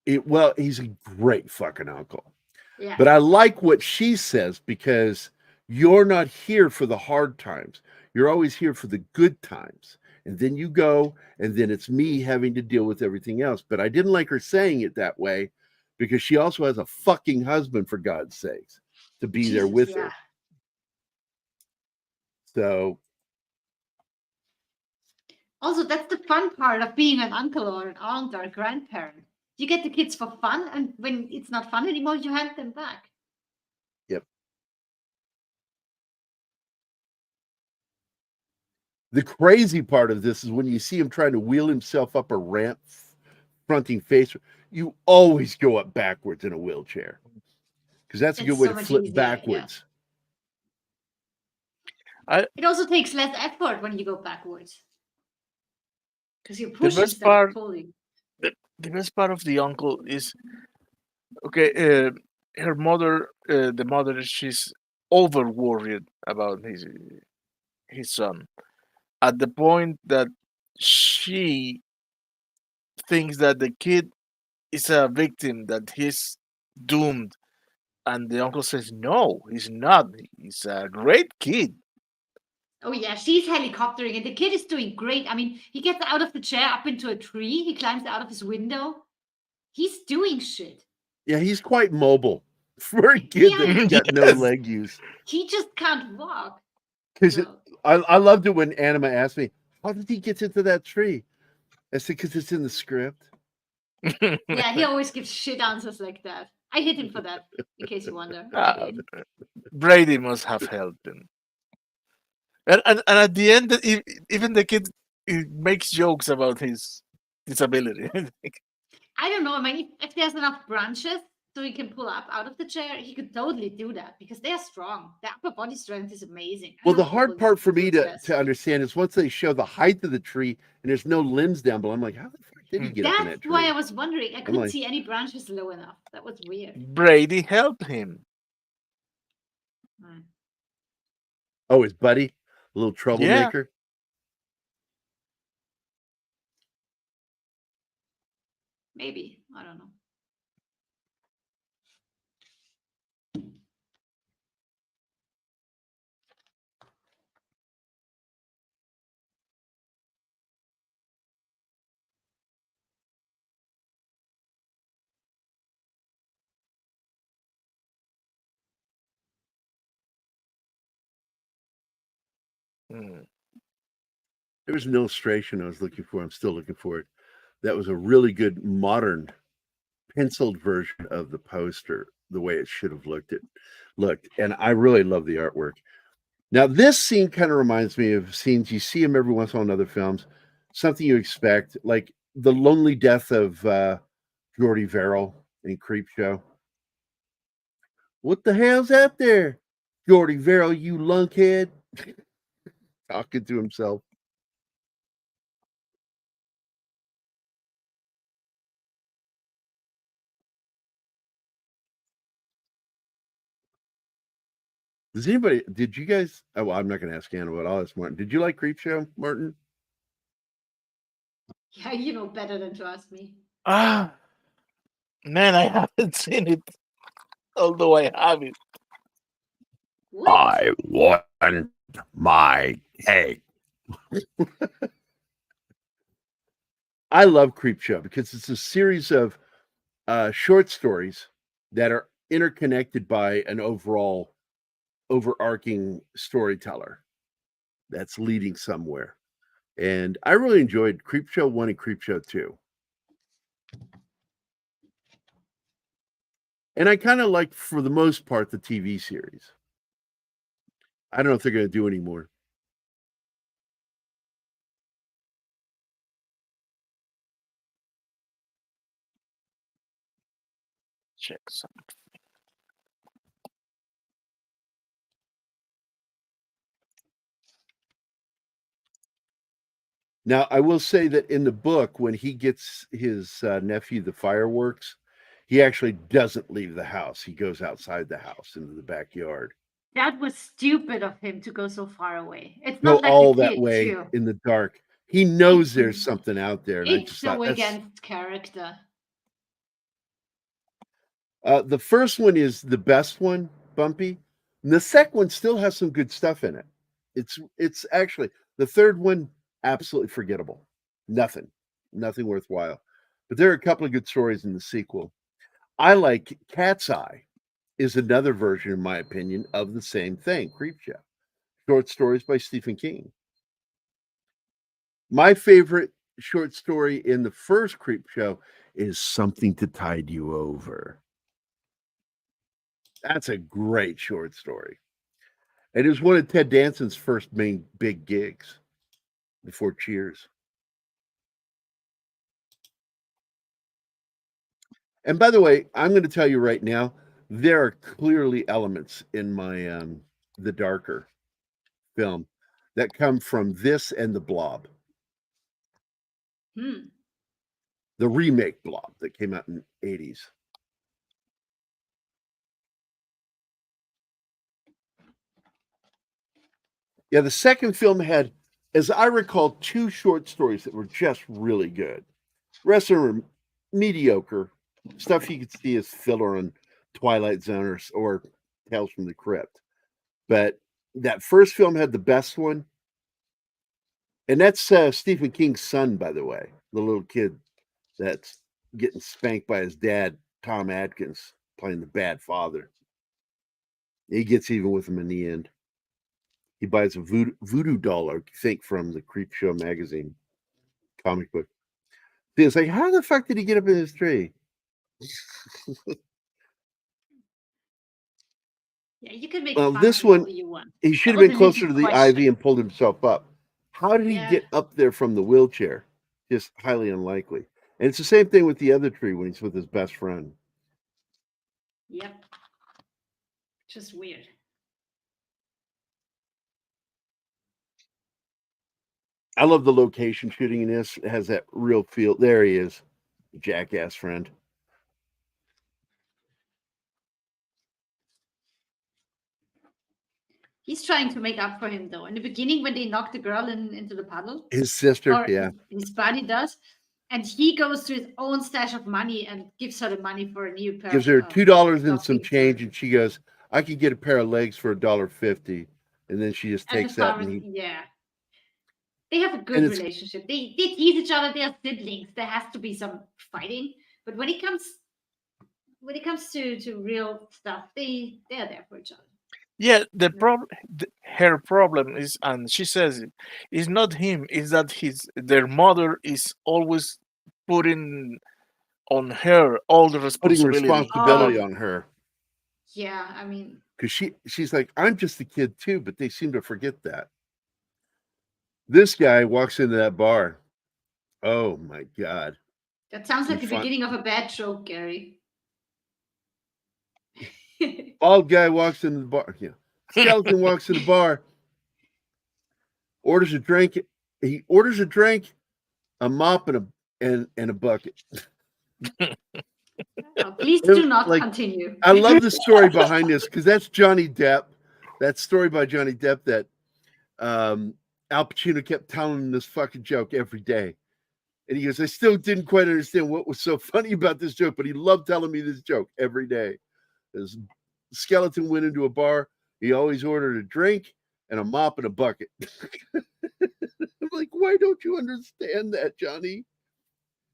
He's a great fucking uncle. Yeah. But I like what she says, because you're not here for the hard times. You're always here for the good times. And then you go, and then it's me having to deal with everything else. But I didn't like her saying it that way, because she also has a fucking husband, for God's sakes, to be there with her. So. Also, that's the fun part of being an uncle or an aunt or a grandparent. You get the kids for fun, and when it's not fun anymore, you hand them back. Yep. The crazy part of this is when you see him trying to wheel himself up a ramp fronting face, you always go up backwards in a wheelchair, because that's a good way to flip backwards. Yeah. It also takes less effort when you go backwards, because you're pushing best part, pulling. The best part of the uncle is, okay, her mother, the mother, she's over worried about his son, at the point that she thinks that the kid is a victim, that he's doomed, and the uncle says no, he's not. He's a great kid. Oh yeah, she's helicoptering, and the kid is doing great. I mean, he gets out of the chair up into a tree. He climbs out of his window. He's doing shit. Yeah, he's quite mobile for a kid that's got no leg use. He just can't walk. Because I loved it when Anima asked me, how did he get into that tree? I said, because it's in the script. Yeah, he always gives shit answers like that. I hit him for that, in case you wonder. Brady must have helped him. And at the end, even the kid makes jokes about his disability. I don't know. I mean, if there's enough branches so he can pull up out of the chair, he could totally do that because they are strong. Their upper body strength is amazing. I Well, know the hard people part for me do to this. understand is once they show the height of the tree and there's no limbs down below, I'm like, how the fuck did he get up in That's that why tree? I was wondering. I couldn't like- see any branches low enough. That was weird. Brady helped him. Hmm. Oh, his buddy, a little troublemaker. Maybe. I don't know. Hmm. There was an illustration I was looking for. I'm still looking for it. That was a really good modern penciled version of the poster, the way it should have looked. And I really love the artwork. Now, this scene kind of reminds me of scenes you see them every once in a while in other films. Something you expect, like the lonely death of Jordy Verrill in Creepshow. What the hell's out there, Jordy Verrill? You lunkhead, talking to himself. Did you guys, well, I'm not going to ask Anna, but I'll ask Martin. Did you like Creepshow, Martin? Yeah, you know better than to ask me. Ah, man, I haven't seen it. Although I have it. What? I want my cake. I love Creepshow because it's a series of short stories that are interconnected by an overarching storyteller that's leading somewhere. And I really enjoyed Creepshow 1 and Creepshow 2. And I kind of like, for the most part, the TV series. I don't know if they're going to do any more. Check something. Now, I will say that in the book, when he gets his nephew the fireworks, he actually doesn't leave the house. He goes outside the house into the backyard. That was stupid of him to go so far away. It's Go not like all the that kid, way too. in the dark. He knows It's- there's something out there. And I It's just so thought that's against character. the first one is the best one, Bumpy. And the second one still has some good stuff in it. It's actually the third one absolutely forgettable. Nothing worthwhile. But there are a couple of good stories in the sequel. I like Cat's Eye is another version, in my opinion, of the same thing, Creepshow. Short stories by Stephen King. My favorite short story in the first Creepshow is Something to Tide You Over. That's a great short story. It is one of Ted Danson's first main big gigs before Cheers. And by the way, I'm going to tell you right now, there are clearly elements in my the darker film that come from this and the Blob, Hmm. the remake Blob that came out in the 80s. Yeah, the second film had, as I recall, two short stories that were just really good. The rest of them were mediocre stuff you could see as filler on Twilight Zone or Tales from the Crypt. But that first film had the best one. And that's Stephen King's son, by the way, the little kid that's getting spanked by his dad, Tom Atkins, playing the bad father. He gets even with him in the end. He buys a voodoo doll, I think, from the Creepshow magazine comic book. It's like, how the fuck did he get up in this tree? Yeah, you can make Well, fun this of it all one, you want. he should That have been was a closer to legit the question. ivy and pulled himself up. How did he Yeah. get up there from the wheelchair? Just highly unlikely. And it's the same thing with the other tree when he's with his best friend. Yep. Just weird. I love the location shooting in this. It has that real feel. There he is, jackass friend. He's trying to make up for him, though. In the beginning, when they knock the girl into the puddle, His sister, or yeah. his buddy does, and he goes to his own stash of money and gives her the money for a new pair. Gives her $2 and some stockings change, or- and she goes, "I could get a pair of legs for $1.50." And then she just and the takes that, farmers, and he, yeah. They have a good And it's- relationship. They tease each other. They are siblings. There has to be some fighting, but when it comes to real stuff, they're there for each other. Yeah, the problem, her problem is, and she says it, is not him. Is that their mother is always putting on her all the putting responsibility. responsibility Oh. on her. Yeah, I mean, Because she's like, I'm just a kid too, but they seem to forget that. This guy walks into that bar. Oh my God. that sounds like the Fun- beginning of a bad joke, Gary. Bald guy walks into the bar. Yeah. Skeleton walks in the bar, orders a drink. He orders a drink, a mop, and a bucket. Oh, please It was do not like- continue. I love the story behind this because that's Johnny Depp. That story by Johnny Depp that Al Pacino kept telling him this fucking joke every day. And he goes, I still didn't quite understand what was so funny about this joke, but he loved telling me this joke every day. This skeleton went into a bar. He always ordered a drink and a mop and a bucket. I'm like, why don't you understand that, Johnny?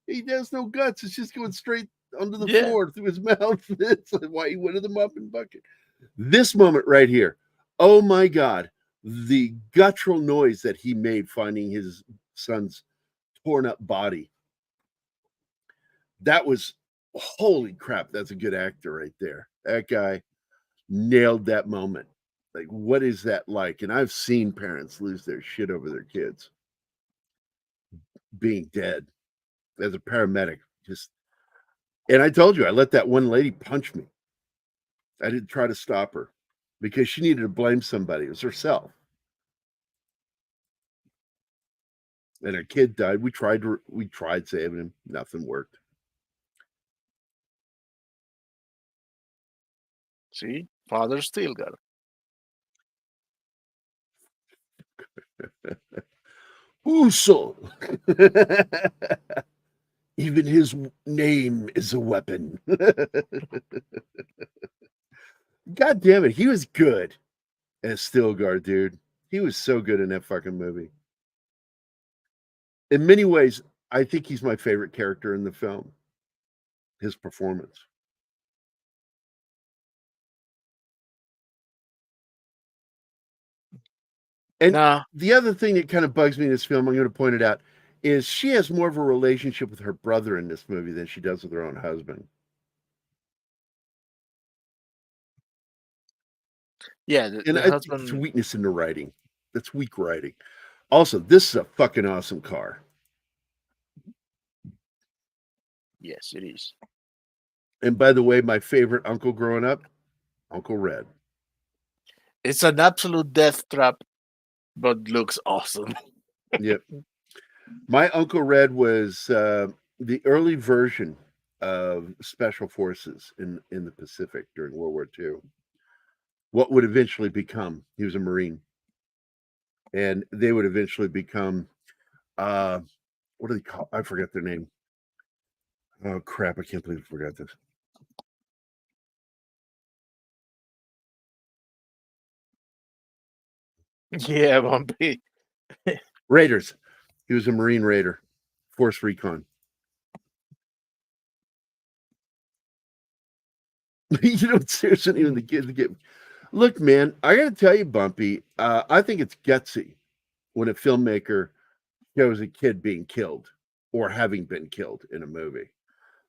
He has no guts. It's just going straight under the Yeah. floor through his mouth. That's why he went to the mop and bucket. This moment right here. Oh my God. The guttural noise that he made finding his son's torn up body. That was, holy crap, that's a good actor right there. That guy nailed that moment. Like, what is that like? And I've seen parents lose their shit over their kids being dead. As a paramedic, and I told you, I let that one lady punch me. I didn't try to stop her because she needed to blame somebody. It was herself. And her kid died. We tried saving him. Nothing worked. See, father still got it. Uso. Even his name is a weapon. God damn it. He was good as Stilgar, dude. He was so good in that fucking movie. In many ways, I think he's my favorite character in the film. His performance. And Nah, the other thing that kind of bugs me in this film, I'm going to point it out, is she has more of a relationship with her brother in this movie than she does with her own husband. yeah, And the I think husband. it's weakness in the writing. That's weak writing. Also, this is a fucking awesome car. Yes, it is. And by the way, my favorite uncle growing up, Uncle Red. It's an absolute death trap, but looks awesome. Yep. My Uncle Red was the early version of Special Forces in the Pacific during World War II. What would eventually become, he was a Marine. And they would eventually become, what do they call? I forget their name. Oh, crap. I can't believe I forgot this. Yeah, Bumpy. Raiders. He was a Marine Raider, Force Recon. You know, seriously, even the kids get. Look, man, I got to tell you, Bumpy, I think it's gutsy when a filmmaker shows a kid being killed or having been killed in a movie.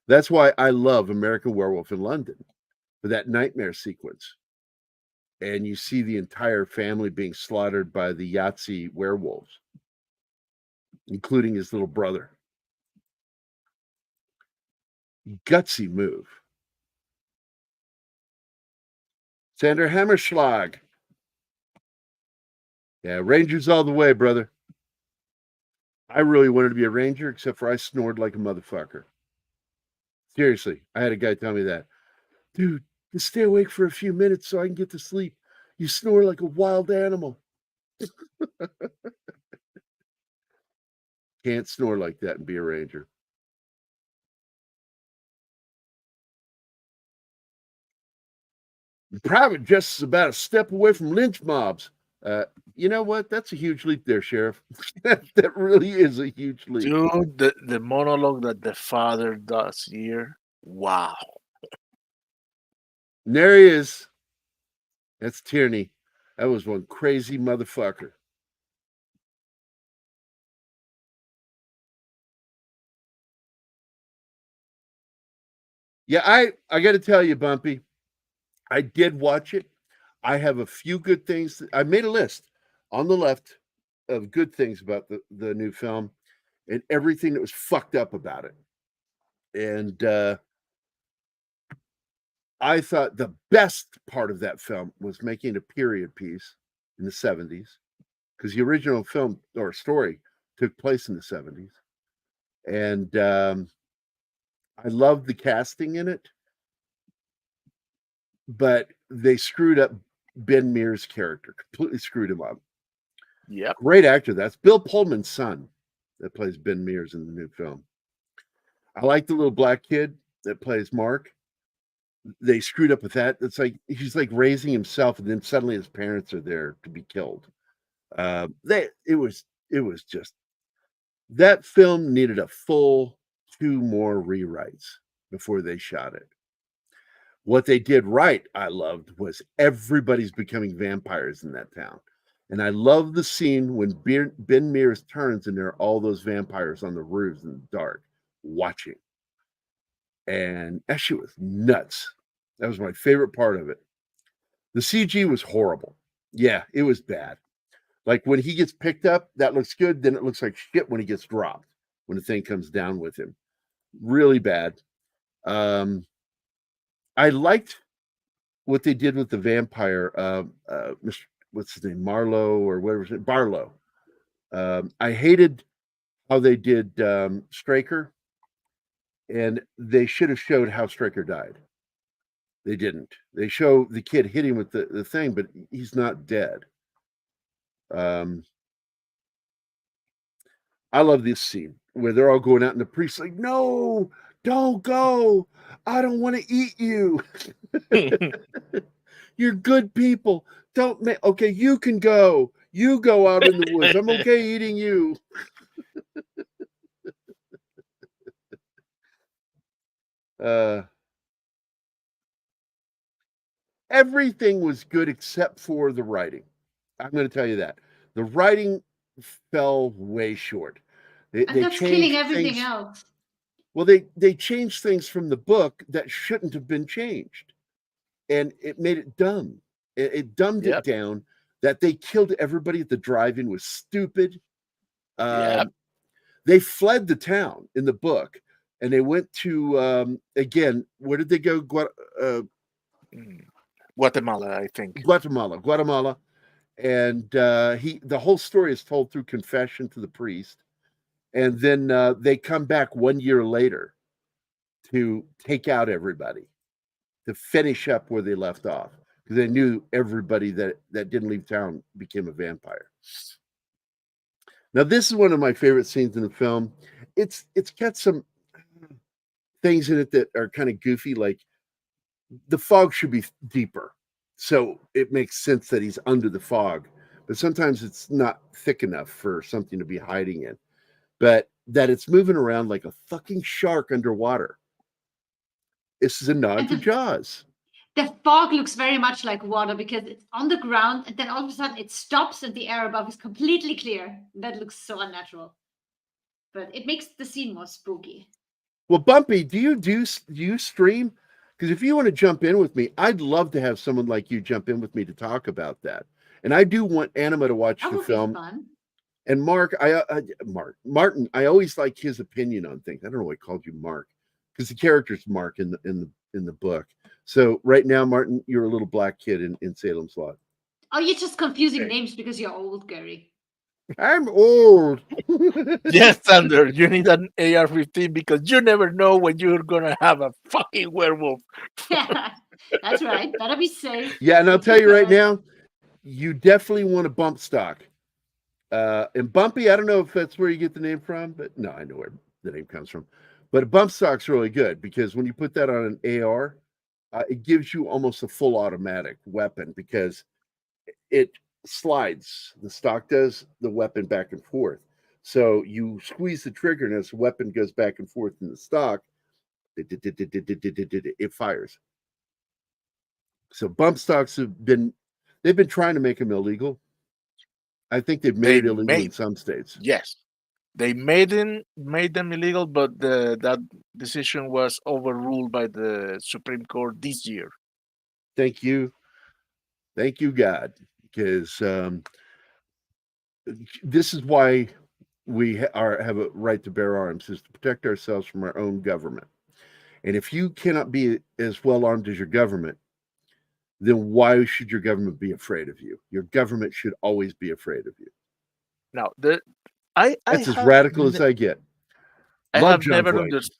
That's why I love American Werewolf in London for that nightmare sequence. And you see the entire family being slaughtered by the Yahtzee werewolves, including his little brother. Gutsy move. Sander Hammerschlag. Yeah, Rangers all the way, brother. I really wanted to be a Ranger, except for I snored like a motherfucker. Seriously, I had a guy tell me that. Dude, just stay awake for a few minutes so I can get to sleep. You snore like a wild animal. Can't snore like that and be a Ranger. The private just is about a step away from lynch mobs. You know what? That's a huge leap there, Sheriff. that really is a huge leap. Dude, the monologue that the father does here. Wow. And there he is. That's Tierney. That was one crazy motherfucker. Yeah, I got to tell you, Bumpy, I did watch it. I have a few good things. I made a list on the left of good things about the new film and everything that was fucked up about it. And I thought the best part of that film was making a period piece in the 70s, because the original film or story took place in the 70s. And I loved the casting in it, but they screwed up Ben Mears' character, completely screwed him up. Yep. Great actor. That's Bill Pullman's son that plays Ben Mears in the new film. I like the little black kid that plays Mark. They screwed up with that. It's like he's like raising himself, and then suddenly his parents are there to be killed. It was just, that film needed a full 2 more rewrites before they shot it. What they did right, I loved, was everybody's becoming vampires in that town. And I love the scene when Ben Mears turns and there are all those vampires on the roofs in the dark watching. And that shit was nuts. That was my favorite part of it. The CG was horrible. Yeah, it was bad. Like when he gets picked up, that looks good. Then it looks like shit when he gets dropped, when the thing comes down with him. Really bad. I liked what they did with the vampire, what's his name, Marlowe or whatever, Barlow. I hated how they did Straker, and they should have showed how Straker died. They didn't. They show the kid hit him with the thing, but he's not dead. I love this scene where they're all going out and the priest's like, no, don't go. I don't want to eat you. You're good people. Don't make, okay, you can go. You go out in the woods. I'm okay eating you. Everything was good except for the writing. I'm going to tell you that. The writing fell way short. And that's killing everything else. Well, they changed things from the book that shouldn't have been changed. And it made it dumb. It dumbed it down. That they killed everybody at the drive-in was stupid. They fled the town in the book, and they went to, again, where did they go? Guatemala, I think. Guatemala. And the whole story is told through confession to the priest. And then they come back 1 year later to take out everybody, to finish up where they left off, because they knew everybody that didn't leave town became a vampire. Now, this is one of my favorite scenes in the film. It's got some things in it that are kind of goofy, like the fog should be deeper, so it makes sense that he's under the fog, but sometimes it's not thick enough for something to be hiding in. But that it's moving around like a fucking shark underwater. This is a nod to Jaws. The fog looks very much like water because it's on the ground and then all of a sudden it stops and the air above is completely clear. That looks so unnatural. But it makes the scene more spooky. Well, Bumpy, do you stream? Because if you want to jump in with me, I'd love to have someone like you jump in with me to talk about that. And I do want Anima to watch the film. Be fun. And Martin, I always like his opinion on things. I don't know why I called you Mark. because the character's Mark in the book. So right now, Martin, you're a little black kid in Salem's Lot. Oh, you're just confusing Okay. names because you're old, Gary. I'm old. Yes, Thunder, you need an AR-15 because you never know when you're gonna have a fucking werewolf. That's right. Better be safe. Yeah, and I'll Be tell you right prepared. now, you definitely want a bump stock. And Bumpy, I don't know if that's where you get the name from, but no, I know where the name comes from. But a bump stock's really good because when you put that on an AR, it gives you almost a full automatic weapon because it slides. The stock does the weapon back and forth. So you squeeze the trigger, and as the weapon goes back and forth in the stock, it fires. So bump stocks they've been trying to make them illegal. I think they've made it illegal in some states. Yes, they made them illegal, but that decision was overruled by the Supreme Court this year. Thank you, God, because this is why we have a right to bear arms, is to protect ourselves from our own government. And if you cannot be as well armed as your government, then why should your government be afraid of you? Your government should always be afraid of you. Now, That's as radical as I get. I Love have John never Voight. understood.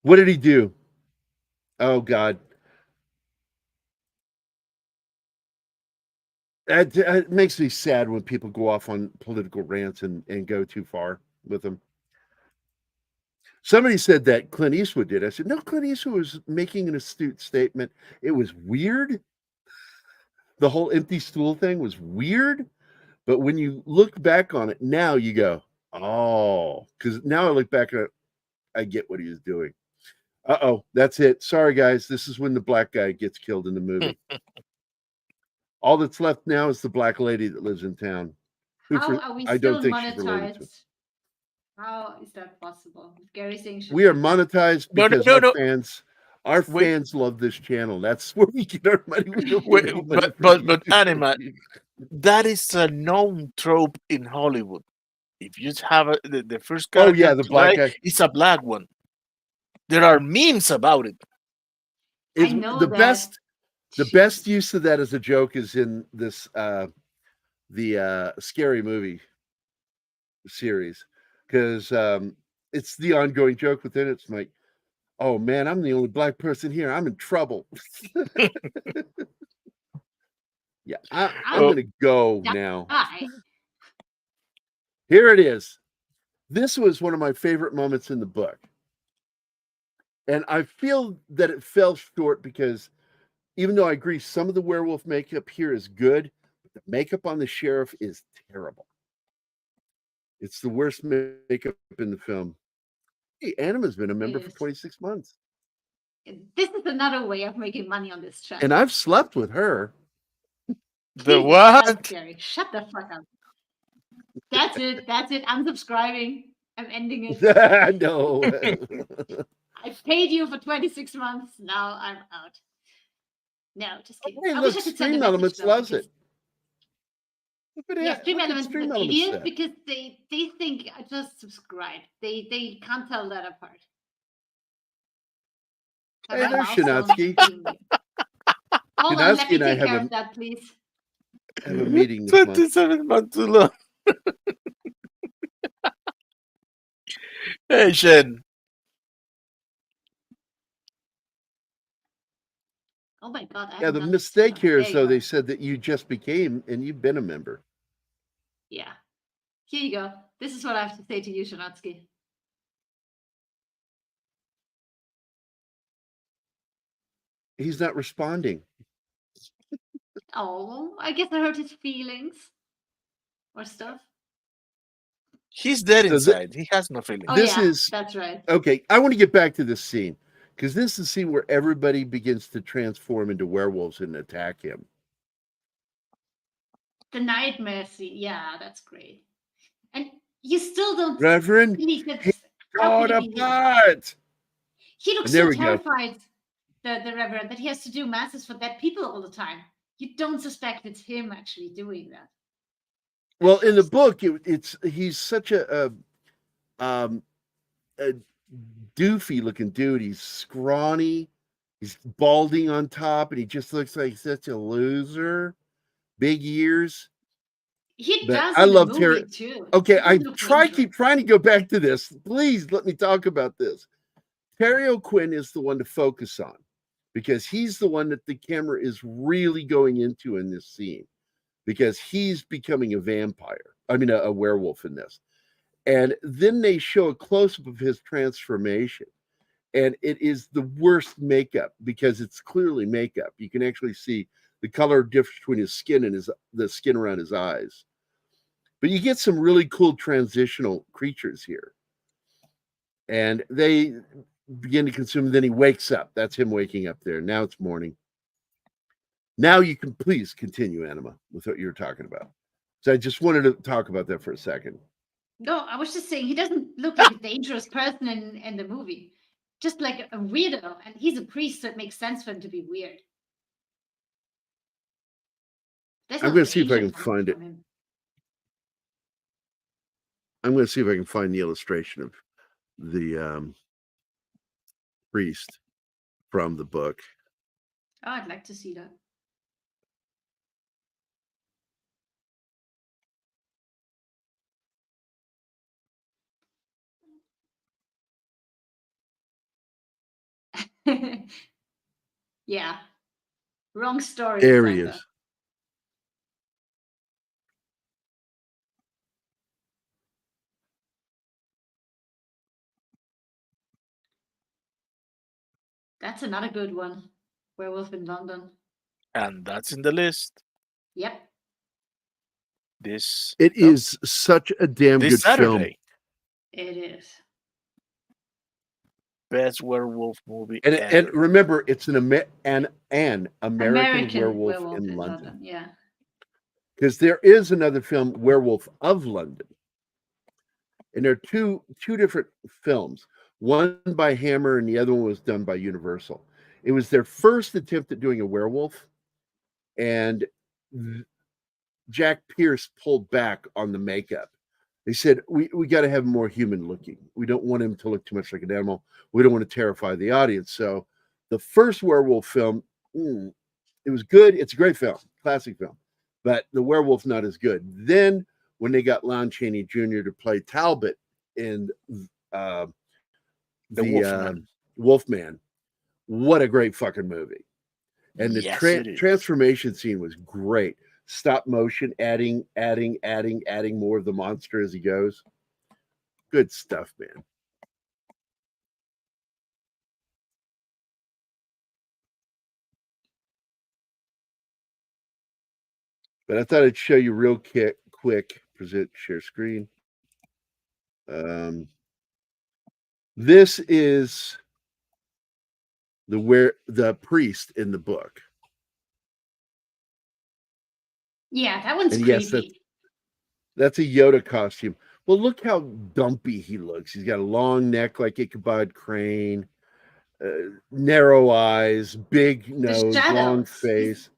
What did he do? Oh God. It makes me sad when people go off on political rants and go too far with them. Somebody said that Clint Eastwood did. I said, no, Clint Eastwood was making an astute statement. It was weird. The whole empty stool thing was weird. But when you look back on it now, you go, oh, because now I look back at it, I get what he was doing. Uh-oh, that's it. Sorry, guys. This is when the black guy gets killed in the movie. All that's left now is the black lady that lives in town. How are we I still don't think she's related to him. monetized? How is that possible? Gary saying We are monetized because our fans love this channel. That's where we get our money. We don't get any money from But YouTube. Anima, that is a known trope in Hollywood. If you have the first Oh character yeah, the black guy. it's a black one. There are memes about it. I know the that. The best use of that as a joke is in this the Scary Movie series, because it's the ongoing joke within it. It's like, oh man, I'm the only black person here. I'm in trouble. Yeah, I'm gonna go now. Here it is. This was one of my favorite moments in the book. And I feel that it fell short because even though I agree some of the werewolf makeup here is good, the makeup on the sheriff is terrible. It's the worst makeup in the film. Hey, Anima's been a member for 26 months. This is another way of making money on this channel. And I've slept with her. The what? Gary, shut the fuck up. That's it. That's it. I'm subscribing. I'm ending it. No. I paid you for 26 months. Now I'm out. No, just kidding. Hey, I look, wish I could send a Stream message, Elements though, loves because- it. Look at Yeah, it. Stream Look at Elements is Stream an Elements idiot set. because they think I just subscribe. They can't tell that apart. Hey, Have a there's milestone Shinatsky. between you. Hold on, let Shinatsky me and I take have care a- of that, please. Have a meeting this month. 27 months too long. Hey, Shen. Oh my god. I Yeah, haven't the done this mistake yet. here There is you though go. they said that you just became and you've been a member. Yeah. Here you go. This is what I have to say to you, Shanatsky. He's not responding. Oh, I guess I hurt his feelings. Or stuff. He's dead So inside. He has no feelings. Oh, This yeah, is- that's right. Okay, I want to get back to this scene because this is the scene where everybody begins to transform into werewolves and attack him. The nightmare scene. Yeah, that's great. And you still don't Reverend, believe that. he How torn could he be here? apart. He looks There so we go. terrified, the Reverend, that he has to do masses for dead people all the time. You don't suspect it's him actually doing that. Well, in the book, he's such a a doofy looking dude. He's scrawny. He's balding on top, and he just looks like such a loser. Big ears. He But does I in the love movie Terry. too. Okay, He I doesn't look dangerous. keep trying to go back to this. Please let me talk about this. Terry O'Quinn is the one to focus on because he's the one that the camera is really going into in this scene because he's becoming a vampire. I mean, a werewolf in this. And then they show a close up of his transformation. And it is the worst makeup because it's clearly makeup. You can actually see the color difference between his skin and the skin around his eyes. But you get some really cool transitional creatures here. And they begin to consume. Then he wakes up. That's him waking up there. Now it's morning. Now you can please continue, Anima, with what you were talking about. So I just wanted to talk about that for a second. No, I was just saying he doesn't look like a dangerous person in the movie. Just like a weirdo. And he's a priest, so it makes sense for him to be weird. There's I'm no going to see if I danger can coming find it. from him. I'm going to see if I can find the illustration of the priest from the book. Oh, I'd like to see that. Yeah. Wrong story. There he Sandra. is. That's another good one. Werewolf in London. And that's in the list. Yep. This It is such a damn this good film. Saturday. It is. Best werewolf movie And ever. remember, it's an American American werewolf in London. Yeah. Because there is another film, Werewolf of London. And there are two different films. One by Hammer and the other one was done by Universal. It was their first attempt at doing a werewolf. And Jack Pierce pulled back on the makeup. They said, we got to have him more human looking. We don't want him to look too much like an animal. We don't want to terrify the audience. So the first werewolf film, it was good. It's a great film, classic film. But the werewolf not as good. Then when they got Lon Chaney Jr. to play Talbot in the Wolfman. Wolfman, what a great fucking movie. And the Yes, it is. transformation scene was great. Stop motion, adding more of the monster as he goes. Good stuff, man. But I thought I'd show you real quick. Present share screen. This is the priest in the book. Yeah, that one's And creepy. yes, that's a Yoda costume. Well, look how dumpy he looks. He's got a long neck like Ichabod Crane, narrow eyes, big nose, long shadows. face,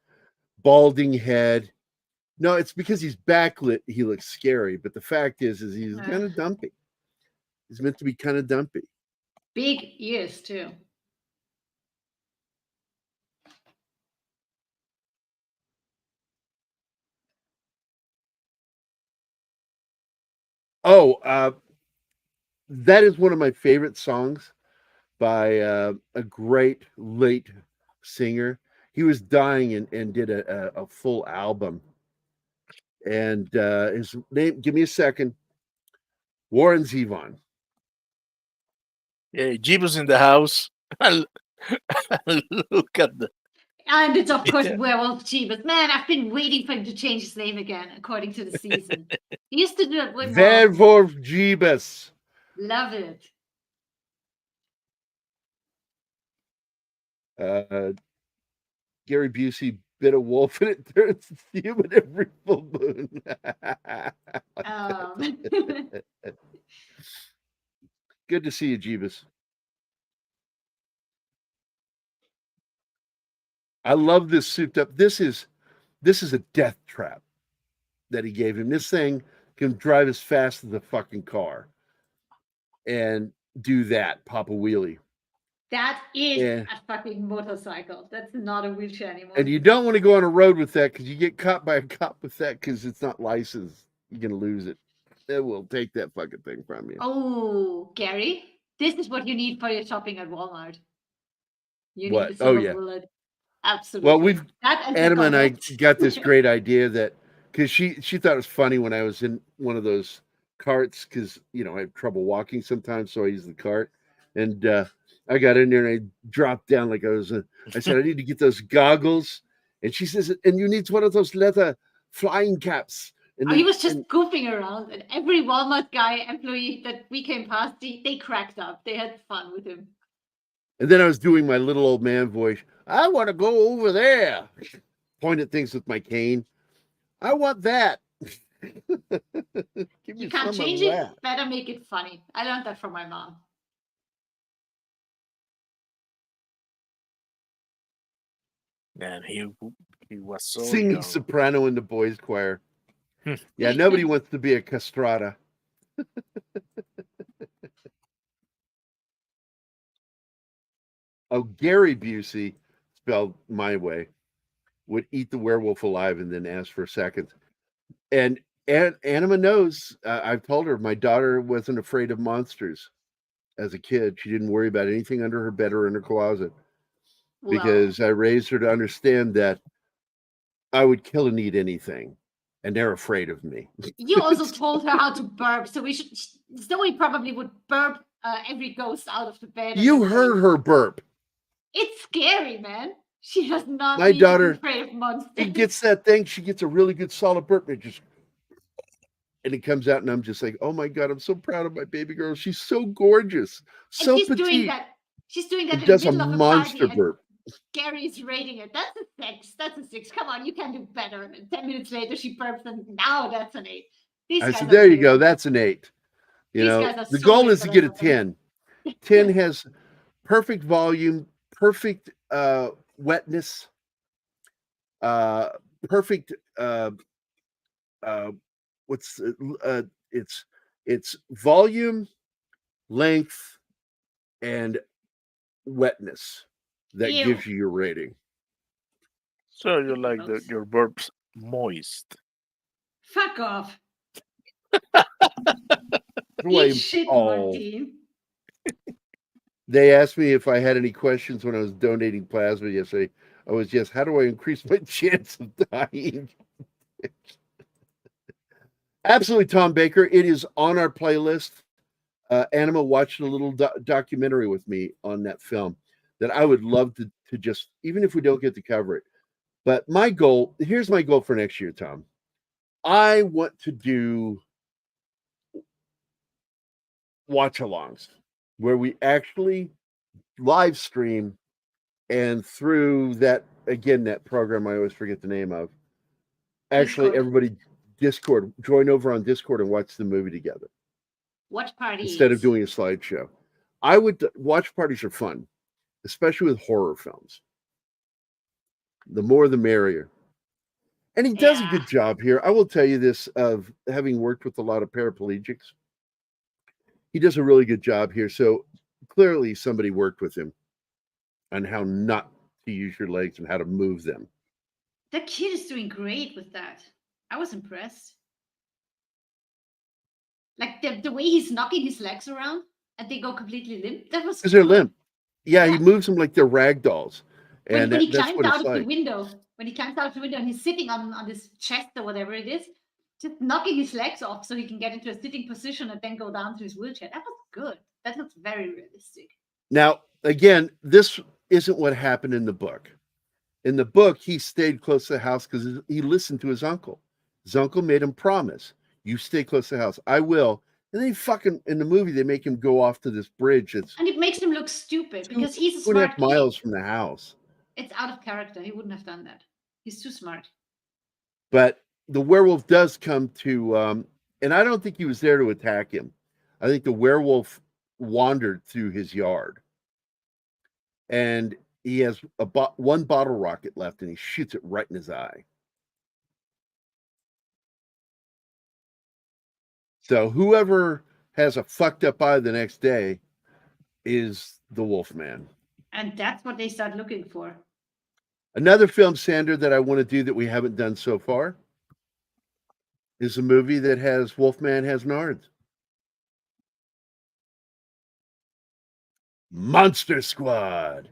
balding head. No, it's because he's backlit. He looks scary, but the fact is he's kind of dumpy. He's meant to be kind of dumpy. Big ears too. Oh, that is one of my favorite songs by a great late singer. He was dying and did a full album. And his name, give me a second, Warren Zevon. Yeah, Jeebus in the house. Look at the. And it's of course Yeah. Werewolf Jeebus. Man, I've been waiting for him to change his name again, according to the season. He used to do it with Werewolf Jeebus. Love it. Gary Busey bit a wolf and it turns human every full moon. Good to see you, Jeebus. I love this souped up. This is a death trap that he gave him. This thing can drive as fast as a fucking car. and do that, pop a wheelie. That is Yeah. a fucking motorcycle. That's not a wheelchair anymore. And you don't want to go on a road with that because you get caught by a cop with that because it's not licensed. You're going to lose it. It will take that fucking thing from you. Oh, Gary, this is what you need for your shopping at Walmart. You What? need a silver Oh, yeah. bullet. Absolutely. Well, we've that and Adam and I Corvette. got this great idea that because she thought it was funny when I was in one of those carts because I have trouble walking sometimes, so I use the cart. And I got in there and I dropped down like I was. I said I need to get those goggles, and she says, and you need one of those leather flying caps. And he was just goofing around, and every Walmart employee that we came past, they cracked up. They had fun with him. And then I was doing my little old man voice. I want to go over there. Point at things with my cane. I want that. Give me You can't some change of it. that. Better make it funny. I learned that from my mom. And he was so Singing young. soprano in the boys' choir. Yeah, nobody wants to be a castrata. Oh, Gary Busey, spelled my way, would eat the werewolf alive and then ask for seconds. And Anima knows. I've told her my daughter wasn't afraid of monsters as a kid. She didn't worry about anything under her bed or in her closet because I raised her to understand that I would kill and eat anything, and they're afraid of me. You also told her how to burp, so Zoe probably would burp every ghost out of the bed. You heard her burp. It's scary, man. She does not. My need daughter, to be afraid of monsters. she gets that thing. She gets a really good solid burp, and it comes out, and I'm just like, oh my god, I'm so proud of my baby girl. She's so gorgeous, so and she's petite. doing that. She's doing that It in does the a middle of a monster party, burp. and Gary's rating it. That's a 6. That's a 6. Come on, you can do better. And 10 minutes later, she burps, and now that's an 8. I said, there you go. That's an 8. The so goal is to get a weird, but I 10. 10 has perfect volume, perfect wetness, perfect it's volume, length, and wetness that Ew. gives you your rating. So you like Gross. your burps moist. Fuck off. Blame Eat shit, all. Martine. They asked me if I had any questions when I was donating plasma yesterday. I was, yes, how do I increase my chance of dying? Absolutely, Tom Baker. It is on our playlist. Anima watched a little documentary with me on that film that I would love to just, even if we don't get to cover it. But here's my goal for next year, Tom. I want to do watch-alongs where we actually live stream, and through that program I always forget the name of, actually Discord. everybody join over on Discord and watch the movie together Watch parties. instead of doing a slideshow. Watch parties are fun, especially with horror films. The more the merrier. And he does a Yeah. good job here. I will tell you this, of having worked with a lot of paraplegics. He does a really good job here. So clearly somebody worked with him on how not to use your legs and how to move them. That kid is doing great with that. I was impressed. Like the way he's knocking his legs around and they go completely limp. That was Because they're good. limp. Yeah, he Yeah. moves them like they're rag dolls. And When he that's climbs what out it's of the like. window, and he's sitting on this chest or whatever it is, just knocking his legs off so he can get into a sitting position and then go down to his wheelchair. That was good. That looks very realistic. Now, again, this isn't what happened in the book. In the book, he stayed close to the house because he listened to his uncle. His uncle made him promise, you stay close to the house. I will. And then in the movie, they make him go off to this bridge that's And it makes him look stupid because he's a 2.5 smart miles kid. from the house. It's out of character. He wouldn't have done that. He's too smart. But the werewolf does come to, and I don't think he was there to attack him. I think the werewolf wandered through his yard. And he has one bottle rocket left, and he shoots it right in his eye. So whoever has a fucked up eye the next day is the Wolfman. And that's what they start looking for. Another film, Sander, that I want to do that we haven't done so far is a movie that has Wolfman has nards. Monster Squad.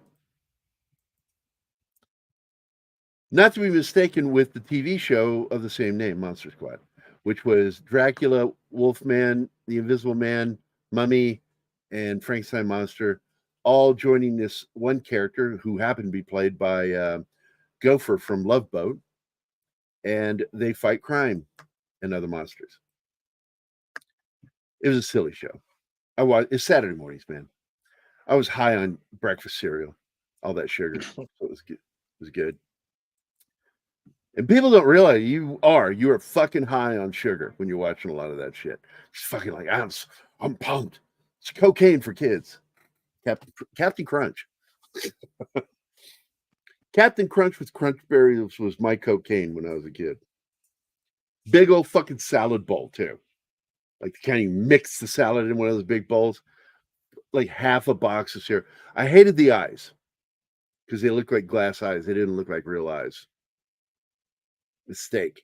Not to be mistaken with the TV show of the same name, Monster Squad, which was Dracula, Wolfman, the Invisible Man, Mummy, and Frankenstein Monster, all joining this one character who happened to be played by Gopher from Love Boat, and they fight crime and other monsters. It was a silly show. It's Saturday mornings, man. I was high on breakfast cereal, all that sugar. So it was good. It was good. And people don't realize you are fucking high on sugar when you're watching a lot of that shit. It's fucking like I'm pumped. It's cocaine for kids. Captain Crunch. Captain Crunch with Crunch Berries was my cocaine when I was a kid. Big old fucking salad bowl too. Like kind of mix the salad in one of those big bowls. Like half a box of cereal. I hated the eyes because they looked like glass eyes. They didn't look like real eyes. Mistake.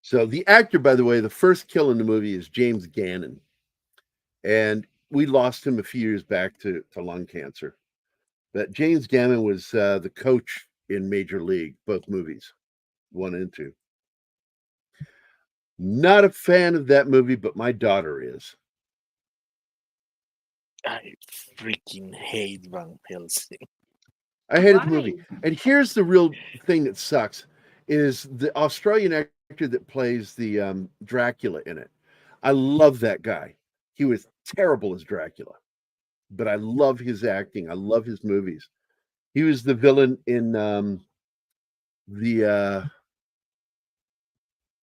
So the actor, by the way, the first kill in the movie is James Gannon. And we lost him a few years back to lung cancer. But James Gannon was the coach in Major League, both movies, 1 and 2. Not a fan of that movie, but my daughter is. I freaking hate Van Helsing. I hated Why? the movie. And here's the real thing that sucks is the Australian actor that plays the Dracula in it. I love that guy. He was terrible as Dracula, but I love his acting. I love his movies. He was the villain in the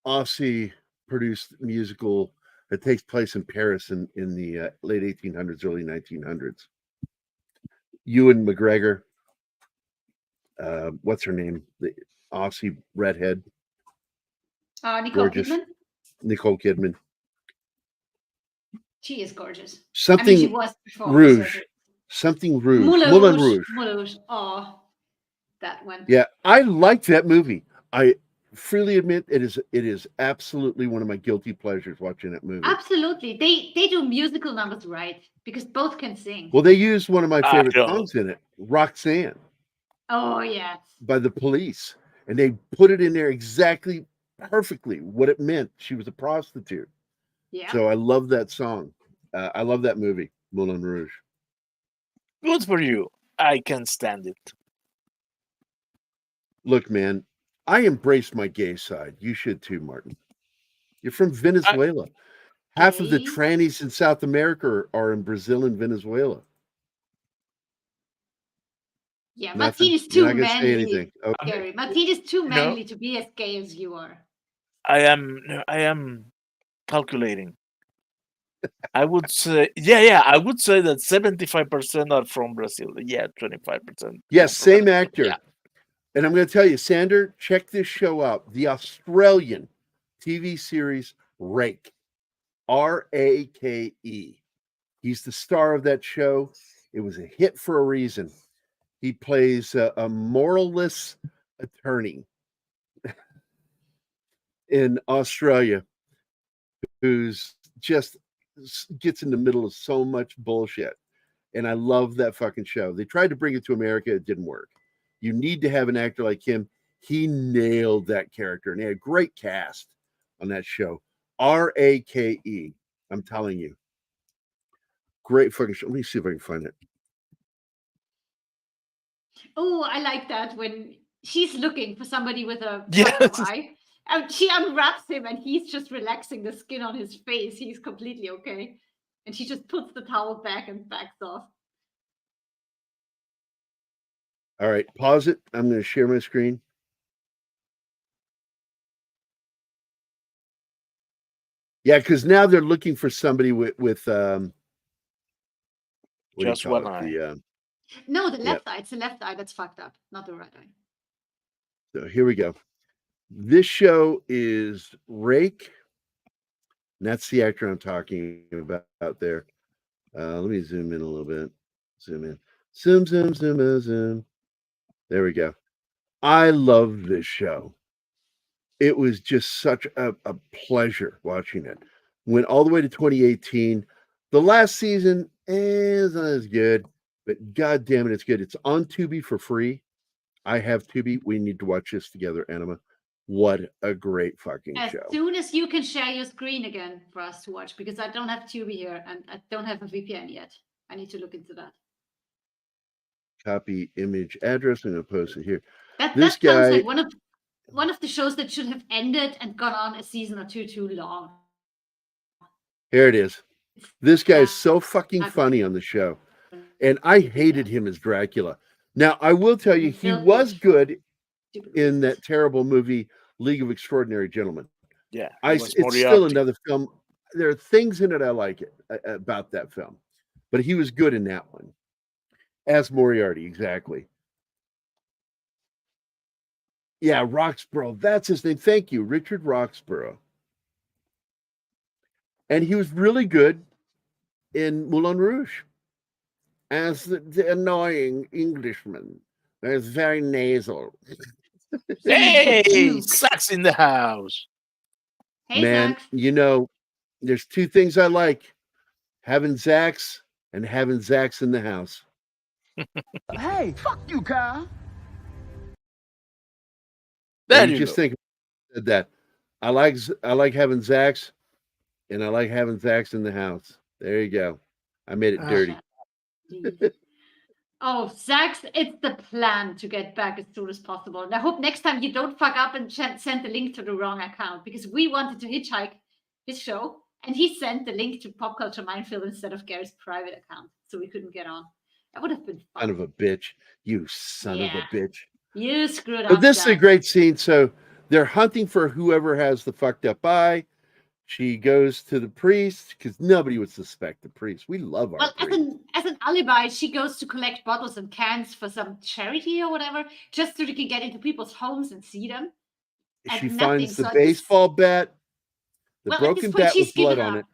Aussie produced musical that takes place in Paris in the late 1800s, early 1900s. Ewan McGregor. What's her name? The Aussie redhead. Nicole Gorgeous. Kidman. Nicole Kidman. She is gorgeous. Something she was before. Rouge. So Something Rouge. Moulin Rouge. Rouge. Oh, that one. Yeah, I liked that movie. I freely admit it is absolutely one of my guilty pleasures watching that movie. Absolutely. They do musical numbers right because both can sing. Well, they used one of my favorite know. songs in it, Roxanne, Oh, yes. by the Police. And they put it in there exactly perfectly what it meant. She was a prostitute. Yeah. So I love that song. I love that movie, Moulin Rouge. Good for you. I can't stand it. Look, man, I embrace my gay side. You should too, Martin. You're from Venezuela. Half of the Gay? trannies in South America are in Brazil and Venezuela. Yeah, Nothing? Matinee is You're too not gonna say manly. anything. Okay. Gary, Matinee is too No. manly to be as gay as you are. I am calculating. I would say, I would say that 75% are from Brazil. Yeah, 25%. Yes, from same Venezuela. actor. Yeah. And I'm going to tell you, Sander, check this show out. The Australian TV series Rake. Rake. He's the star of that show. It was a hit for a reason. He plays a moralless attorney in Australia who's just gets in the middle of so much bullshit. And I love that fucking show. They tried to bring it to America. It didn't work. You need to have an actor like him. He nailed that character. And they had a great cast on that show. Rake. I'm telling you. Great fucking show. Let me see if I can find it. Oh, I like that when she's looking for somebody with a Yes. fucked up eye. And she unwraps him and he's just relaxing the skin on his face. He's completely okay. And she just puts the towel back and backs off. All right, pause it. I'm going to share my screen. Yeah, because now they're looking for somebody with what do you Just call one it? eye. No, the left eye. It's the left eye that's fucked up, not the right eye. So here we go. This show is Rake. And that's the actor I'm talking about out there. Let me zoom in a little bit. Zoom in. Zoom. There we go. I love this show. It was just such a pleasure watching it. Went all the way to 2018. The last season is not as good, but god damn it, it's good. It's on Tubi for free. I have Tubi. We need to watch this together, Anima. What a great fucking As show. soon as you can share your screen again for us to watch, because I don't have Tubi here and I don't have a VPN yet. I need to look into that. Copy image address. I'm going to post it here. That This sounds guy- like one of the shows that should have ended and gone on a season or two too long. Here it is. This guy is Yeah. so fucking funny on the show. And I hated him as Dracula. Now, I will tell you, he was good in that terrible movie, League of Extraordinary Gentlemen. Yeah, It's still another film. There are things in it I like about that film. But he was good in that one. As Moriarty, exactly. Yeah, Roxborough. That's his name. Thank you, Richard Roxborough. And he was really good in Moulin Rouge as the annoying Englishman. It's very nasal. Hey, Sax in the house. Hey, Man, Zax. you know, there's two things I like: having Zax and having Zax in the house. Hey, fuck you, Kyle. There And you just go. think of that. I like having Zax, and I like having Zax in the house. There you go. I made it dirty. Oh, Zax, it's the plan to get back as soon as possible. And I hope next time you don't fuck up and send the link to the wrong account, because we wanted to hitchhike his show and he sent the link to Pop Culture Minefield instead of Gary's private account. So we couldn't get on. That would have been fun. Son of a bitch. You son of a Yeah. bitch. You screwed up. But this is a Zax. great scene. So they're hunting for whoever has the fucked up eye. She goes to the priest because nobody would suspect the priest. We love our Well, priest. as an alibi, she goes to collect bottles and cans for some charity or whatever, just so they can get into people's homes and see them. and She nothing, finds the so at this- baseball bat, the Well, at this broken point, bat with she's blood given on up. it.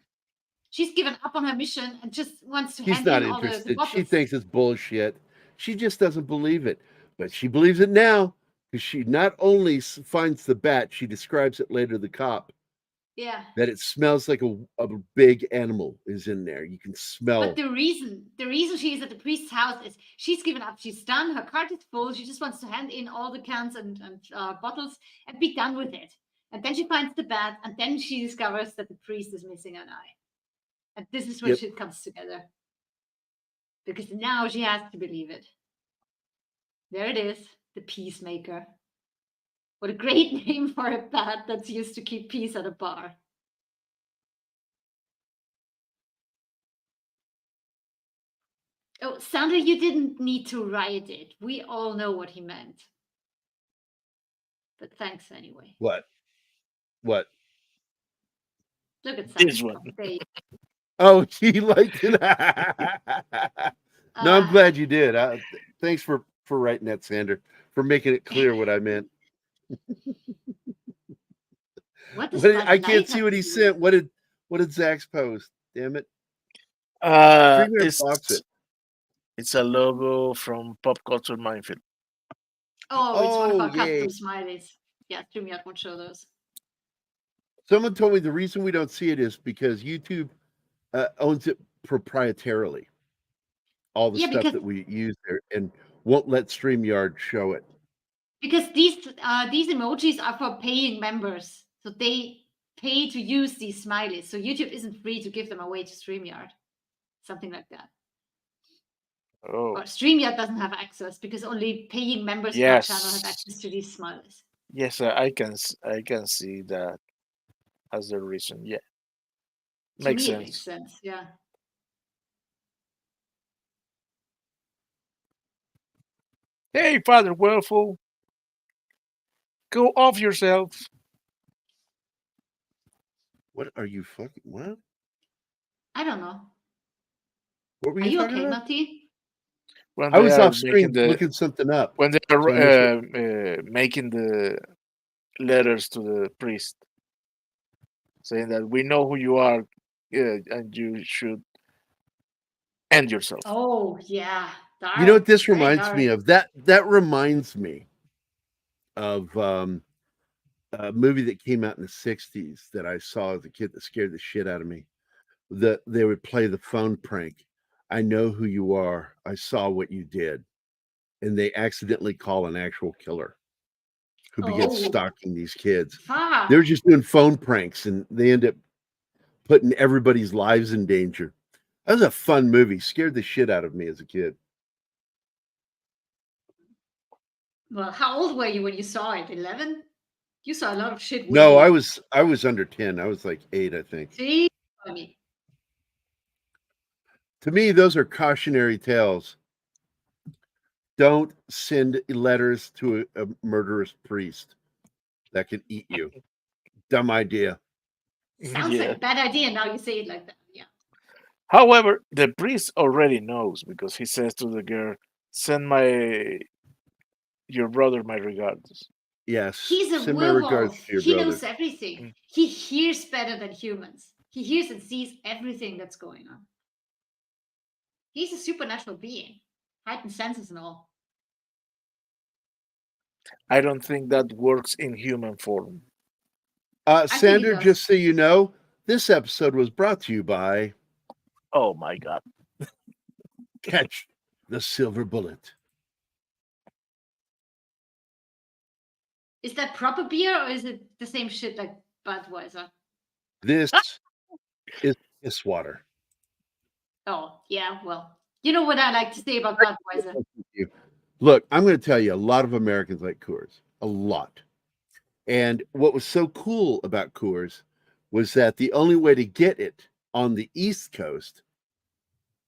She's given up on her mission and just wants to She's hand not in all the interested. bottles. She thinks it's bullshit. She just doesn't believe it. But she believes it now because she not only finds the bat, she describes it later to the cop Yeah. that it smells like a big animal is in there. You can smell. But the reason she is at the priest's house is she's given up. She's done. Her cart is full. She just wants to hand in all the cans and bottles and be done with it. And then she finds the bat, and then she discovers that the priest is missing an eye. And this is where Yep. shit comes together. Because now she has to believe it. There it is, the peacemaker. What a great name for a bat that's used to keep peace at a bar. Oh, Sandra, you didn't need to write it. We all know what he meant. But thanks anyway. What? Look at This Sandra. one. There you Oh, she liked it. No, I'm Ah. glad you did. Thanks for writing that, Sander, for making it clear what I meant. What does I that can't light see have what to he do sent. with it? What did Zach's post? Damn it. StreamYard blocks it. It's a logo from Pop Culture Minefield. Oh, it's one of Oh, our custom yay. smileys. Yeah, StreamYard won't show those. Someone told me the reason we don't see it is because YouTube owns it proprietarily. All the Yeah, stuff because- that we use there and won't let StreamYard show it. Because these emojis are for paying members. So they pay to use these smileys. So YouTube isn't free to give them away to StreamYard. Something like that. Oh, Or StreamYard doesn't have access because only paying members Yes. of our channel have access to these smileys. yes, I can see that as the reason. Yeah, To makes me, it sense. makes sense. Yeah. Hey, Father Werewolf, go off yourself. What are you fucking what? I don't know. What were Are you you talking okay, about? Mati? when I they was are off screen making the looking something up. when they So I missed are making the letters to the priest, saying that we know who you are, and you should end yourself. Oh yeah, dark. You know what this very reminds me dark. of? That reminds me of a movie that came out in the 60s that I saw as a kid that scared the shit out of me. They would play the phone prank. I know who you are. I saw what you did. And they accidentally call an actual killer who begins Oh, stalking these kids. fuck. They're just doing phone pranks and they end up putting everybody's lives in danger. That was a fun movie. Scared the shit out of me as a kid. Well, how old were you when you saw it? 11? You saw a lot of shit. No, way- I was under 10. I was like 8, I think. See, funny. To me, those are cautionary tales. Don't send letters to a murderous priest that can eat you. Dumb idea. Sounds like a bad idea. Now you say it like that. Yeah. However, the priest already knows because he says to the girl, "Send your brother my regards." Yes. He's a Send my regards werewolf. to your He brother. knows everything. Mm. He hears better than humans. He hears and sees everything that's going on. He's a supernatural being, heightened senses and all. I don't think that works in human form. think he Sander, does. just so you know, this episode was brought to you by Oh my god! Catch the Silver Bullet. Is that proper beer or is it the same shit like Budweiser? This is piss water. Oh, yeah, well, you know what I like to say about Budweiser. Look, I'm going to tell you, a lot of Americans like Coors. A lot. And what was so cool about Coors was that the only way to get it on the East Coast,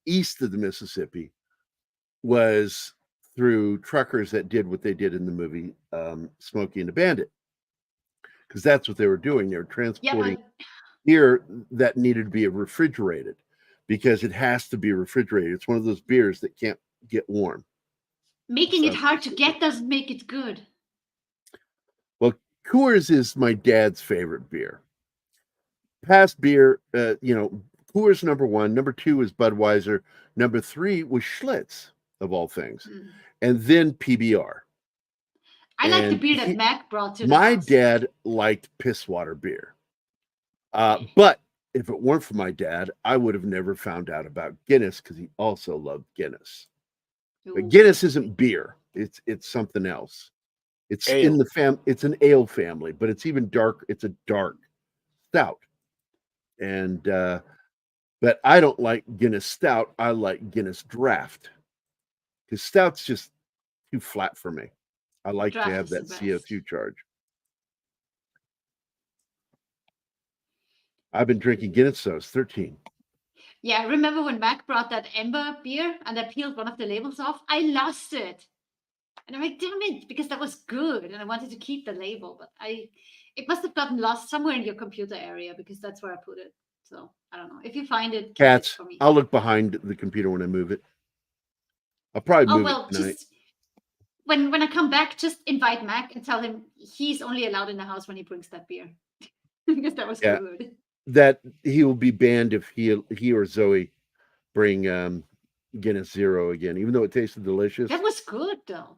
east of the Mississippi, was through truckers that did what they did in the movie Smokey and the Bandit. Because that's what they were doing. They were Yeah, transporting but beer that needed to be refrigerated because it has to be refrigerated. It's one of those beers that can't get warm. making it So- hard to get doesn't make it good. Well, Coors is my dad's favorite beer. Past beer, Coors number 1, number 2 is Budweiser, number 3 was Schlitz of all things, Mm. and then PBR. I like the And beer that Mac brought to the My house. dad liked piss water beer, Okay. but if it weren't for my dad, I would have never found out about Guinness because he also loved Guinness. But Ooh. Guinness isn't beer; it's something else. It's Ale. in the It's an ale family, but it's even dark. It's a dark stout, and but I don't like Guinness Stout. I like Guinness Draft because Stout's just too flat for me. I like to Draft have is the that best. CO2 charge. I've been drinking Guinness since I was 13. Yeah, remember when Mac brought that Ember beer and I peeled one of the labels off? I lost it. And I'm like, damn it, because that was good. And I wanted to keep the label, but it must have gotten lost somewhere in your computer area because that's where I put it. So I don't know. If you find it, keep it Cats, for me. I'll look behind the computer when I move it. I'll probably Oh move well, it tonight. just when I come back, just invite Mac and tell him he's only allowed in the house when he brings that beer. Because that was Yeah. good. That he will be banned if he or Zoe bring Guinness Zero again, even though it tasted delicious. That was good though.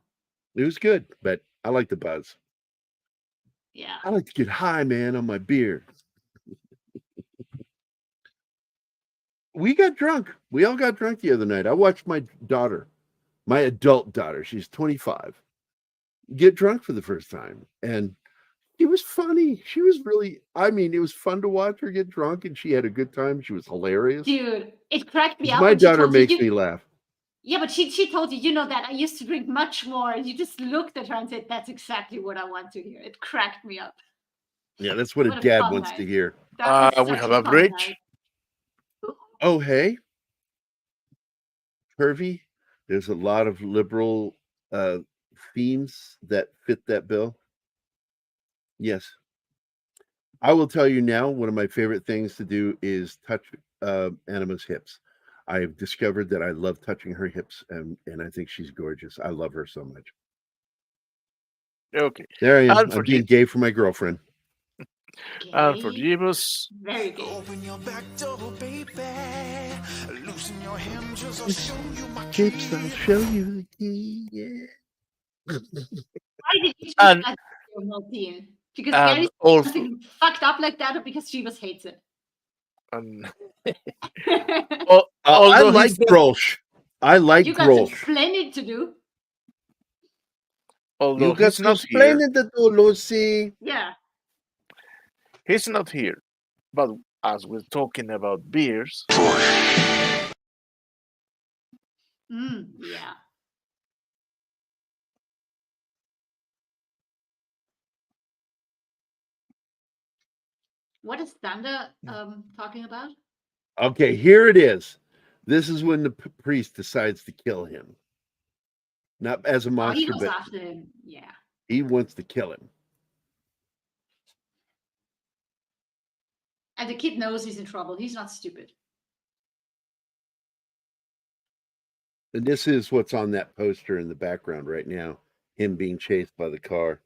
It was good, but I like the buzz. Yeah. I like to get high, man, on my beer. We got drunk. We all got drunk the other night. I watched my daughter, my adult daughter, she's 25, get drunk for the first time. And it was funny. She was really, it was fun to watch her get drunk and she had a good time. She was hilarious. Dude, it cracked me up. My when she daughter told you makes you- me laugh. Yeah, but she told you know that I used to drink much more. And you just looked at her and said, that's exactly what I want to hear. It cracked me up. Yeah, that's what What a a dad fun wants night. to hear. That was We such have a a fun bridge. night. Oh, hey, Curvy, there's a lot of liberal themes that fit that bill. Yes. I will tell you now, one of my favorite things to do is touch Anima's hips. I've discovered that I love touching her hips, and I think she's gorgeous. I love her so much. Okay. There I am. And I'm being gay for my girlfriend. And for Gay. Jeebus, Very gay. Open your back door, baby. Loosen your hinges, I'll show you my Hips, I'll key. show you the key. Yeah. Why did you choose And- that for Martine? Because and Gary's also, something fucked up like that, or because Jeebus hates it? and, I although like he's not, Grolsch. I like You got some Grolsch. splendid to do. although You got he's to not explain here, it to Lucy. Yeah. he's not here. But as we're talking about beers, Yeah. What is Thunder talking about? Okay, here it is. This is when the priest decides to kill him. Not as a Oh, he monster, goes but after him. Yeah. he wants to kill him. And the kid knows he's in trouble. He's not stupid. And this is what's on that poster in the background right now. Him being chased by the car.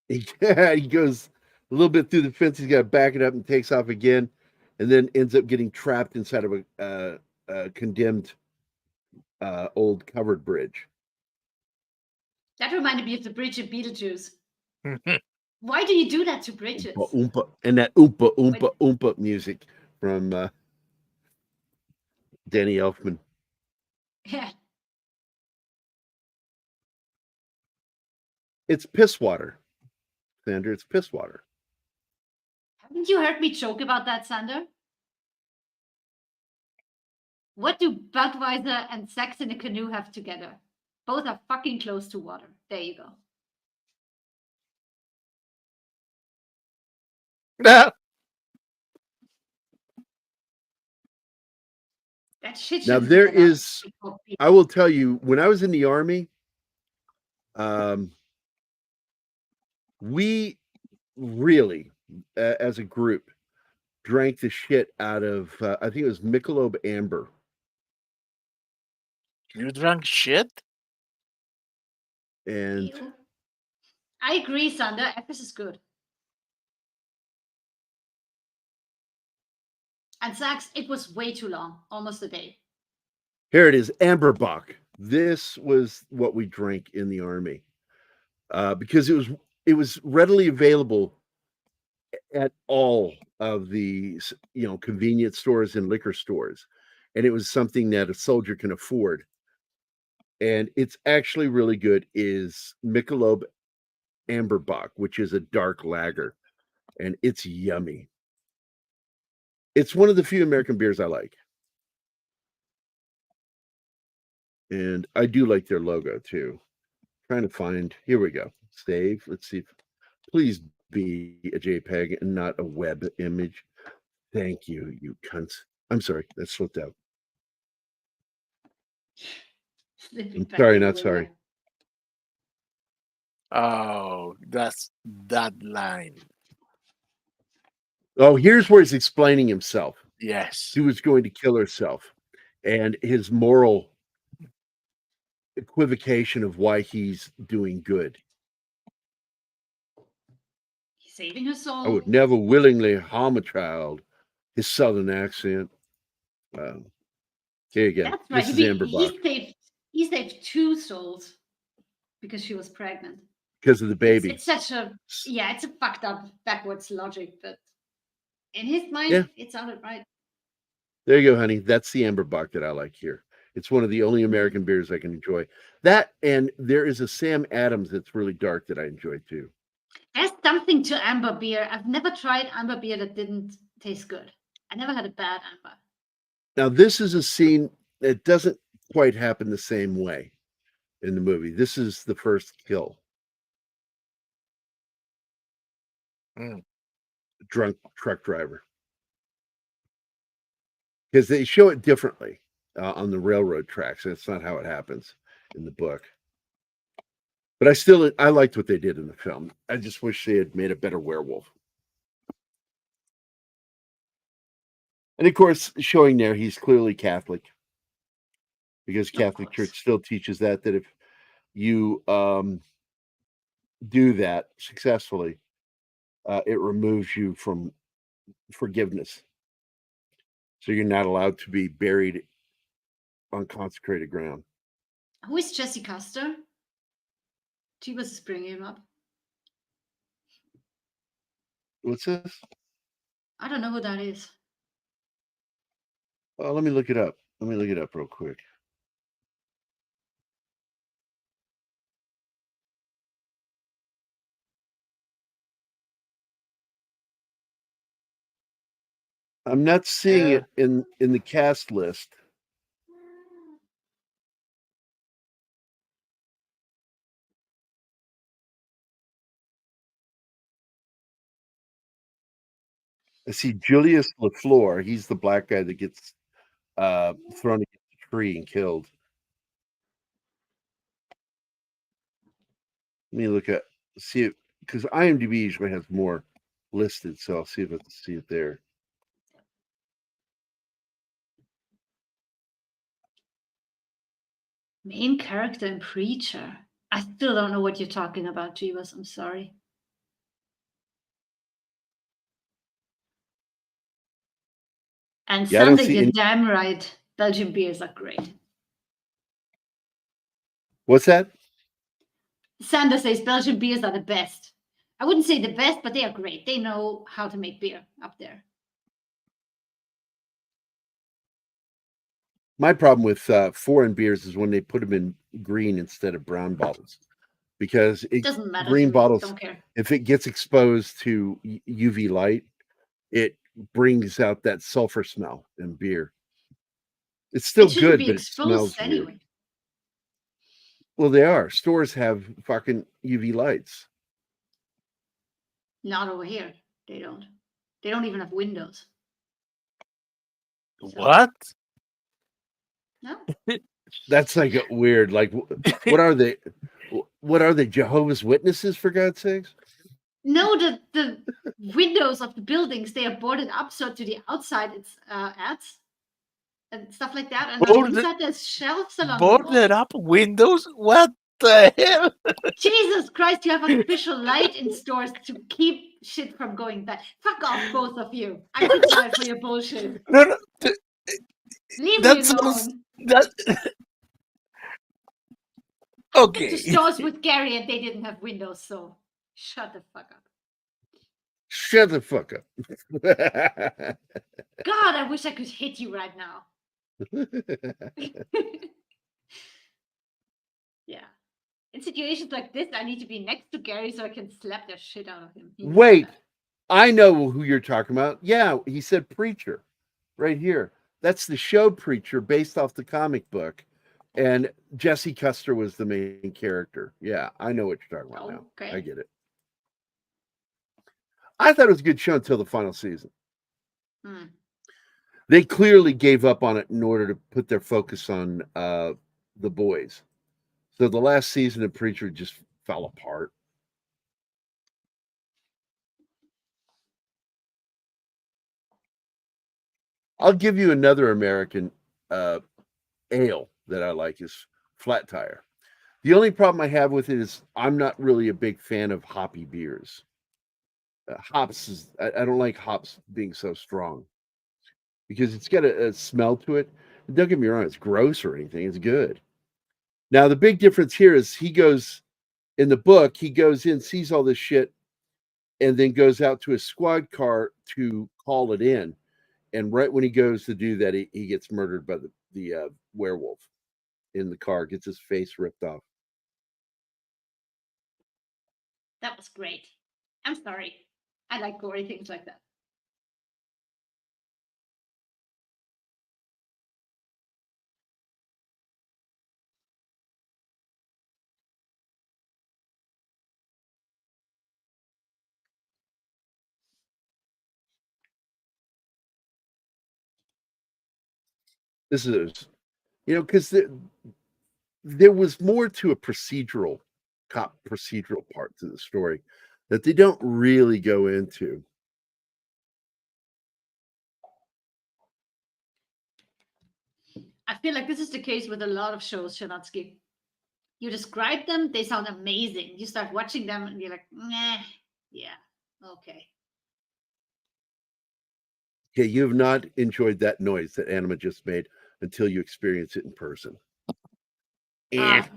He goes a little bit through the fence. He's got to back it up and takes off again, and then ends up getting trapped inside of a condemned old covered bridge. That reminded me of the bridge in Beetlejuice. Why do you do that to bridges? Oompa, oompa, and that oompa oompa oompa music from Danny Elfman. Yeah. It's piss water, Sandra. It's piss water. Haven't you heard me joke about that, Sander? What do Budweiser and sex in a canoe have together? Both are fucking close to water. There you go. That shit Now shouldn't be there allowed is. to be called beer. I will tell you, when I was in the Army, we really, as a group, drank the shit out of, I think it was Michelob Amber. you drank shit? And Ew. I agree, Sander. Epis is good. And Sax, it was way too long, almost a day. here it is, Amberbach. This was what we drank in the Army, because it was readily available at all of the convenience stores and liquor stores, and it was something that a soldier can afford. And it's actually really good. Is Michelob Amberbach, which is a dark lager, and it's yummy. It's one of the few American beers I like. And I do like their logo too. Trying to find, here we go. Save. Let's see. Please be a JPEG and not a web image. Thank you, you cunts. I'm sorry, that slipped out. Slipping back Sorry, in the not window. sorry. Oh, that's that line. Oh, here's where he's explaining himself. Yes. She was going to kill herself, and his moral equivocation of why he's doing good. He's saving her soul. I would never willingly harm a child. His southern accent. Here you go. That's right. This is Amberbach He saved 2 souls because she was pregnant. because of the baby. It's such a it's a fucked up backwards logic, but in his mind, Yeah. it sounded right. There you go, honey. That's the Amberbach that I like here. It's one of the only American beers I can enjoy. That, and there is a Sam Adams that's really dark that I enjoy too. There's something to amber beer. I've never tried amber beer that didn't taste good. I never had a bad amber. Now, this is a scene that doesn't quite happen the same way in the movie. This is the first kill. Drunk truck driver. Because they show it differently on the railroad tracks. That's not how it happens in the book. But I liked what they did in the film. I just wish they had made a better werewolf. And of course, showing there he's clearly Catholic, because Catholic course. Church still teaches that if you do that successfully, it removes you from forgiveness. So you're not allowed to be buried on consecrated ground. Who is Jesse Custer? She was just bringing him up. What's this? I don't know who that is. Let me look it up. Let me look it up real quick. I'm not seeing it in the cast list. I see Julius LaFleur. He's the black guy that gets thrown against a tree and killed. Let me look at see it, because IMDb usually has more listed, so I'll see if I can see it there. Main character and preacher. I still don't know what you're talking about, Jeebus. I'm sorry. And Yeah, I don't Sunday, see you're any- damn right. Belgian beers are great. What's that? Sander says Belgian beers are the best. I wouldn't say the best, but they are great. They know how to make beer up there. My problem with foreign beers is when they put them in green instead of brown bottles, because It doesn't matter. green to me. bottles, Don't care. if it gets exposed to UV light, it brings out that sulfur smell in beer. It's still It shouldn't good, be but it smells exposed anyway. weird. Well, they are. Stores have fucking UV lights. Not over here. They don't. They don't even have windows. What? No. That's like a weird. Like, what are they? What are they? Jehovah's Witnesses, for God's sakes? No, the windows of the buildings, they are boarded up, so to the outside it's ads and stuff like that. And on the Boarded- inside there's shelves along the wall. Boarded up windows? What the hell? Jesus Christ, you have artificial light in stores to keep shit from going bad. Fuck off, both of you. I'm too tired for your bullshit. No, Leave that me sounds alone. that. To Okay. stores with Gary and they didn't have windows, so shut the fuck up. Shut the fuck up. God, I wish I could hit you right now. Yeah. In situations like this, I need to be next to Gary so I can slap the shit out of him. He knows Wait, that. I know who you're talking about. Yeah, he said Preacher right here. That's the show Preacher based off the comic book. And Jesse Custer was the main character. Yeah, I know what you're talking about now. Okay. I get it. I thought it was a good show until the final season. Hmm. They clearly gave up on it in order to put their focus on the boys. So the last season of Preacher just fell apart. I'll give you another American ale that I like is Flat Tire. The only problem I have with it is I'm not really a big fan of hoppy beers. Hops is I don't like hops being so strong because it's got a smell to it. Don't get me wrong, it's gross or anything. It's good. Now the big difference here is he goes in the book, he goes in, sees all this shit, and then goes out to a squad car to call it in. And right when he goes to do that, he gets murdered by the werewolf in the car, gets his face ripped off. That was great. I'm sorry. I like gory things like that. This is, because there was more to a cop procedural part to the story that they don't really go into. I feel like this is the case with a lot of shows, Shanatsky. You describe them, they sound amazing. You start watching them and you're like, nah, yeah, okay. Okay, you have not enjoyed that noise that Anima just made until you experience it in person. Eh, Ah,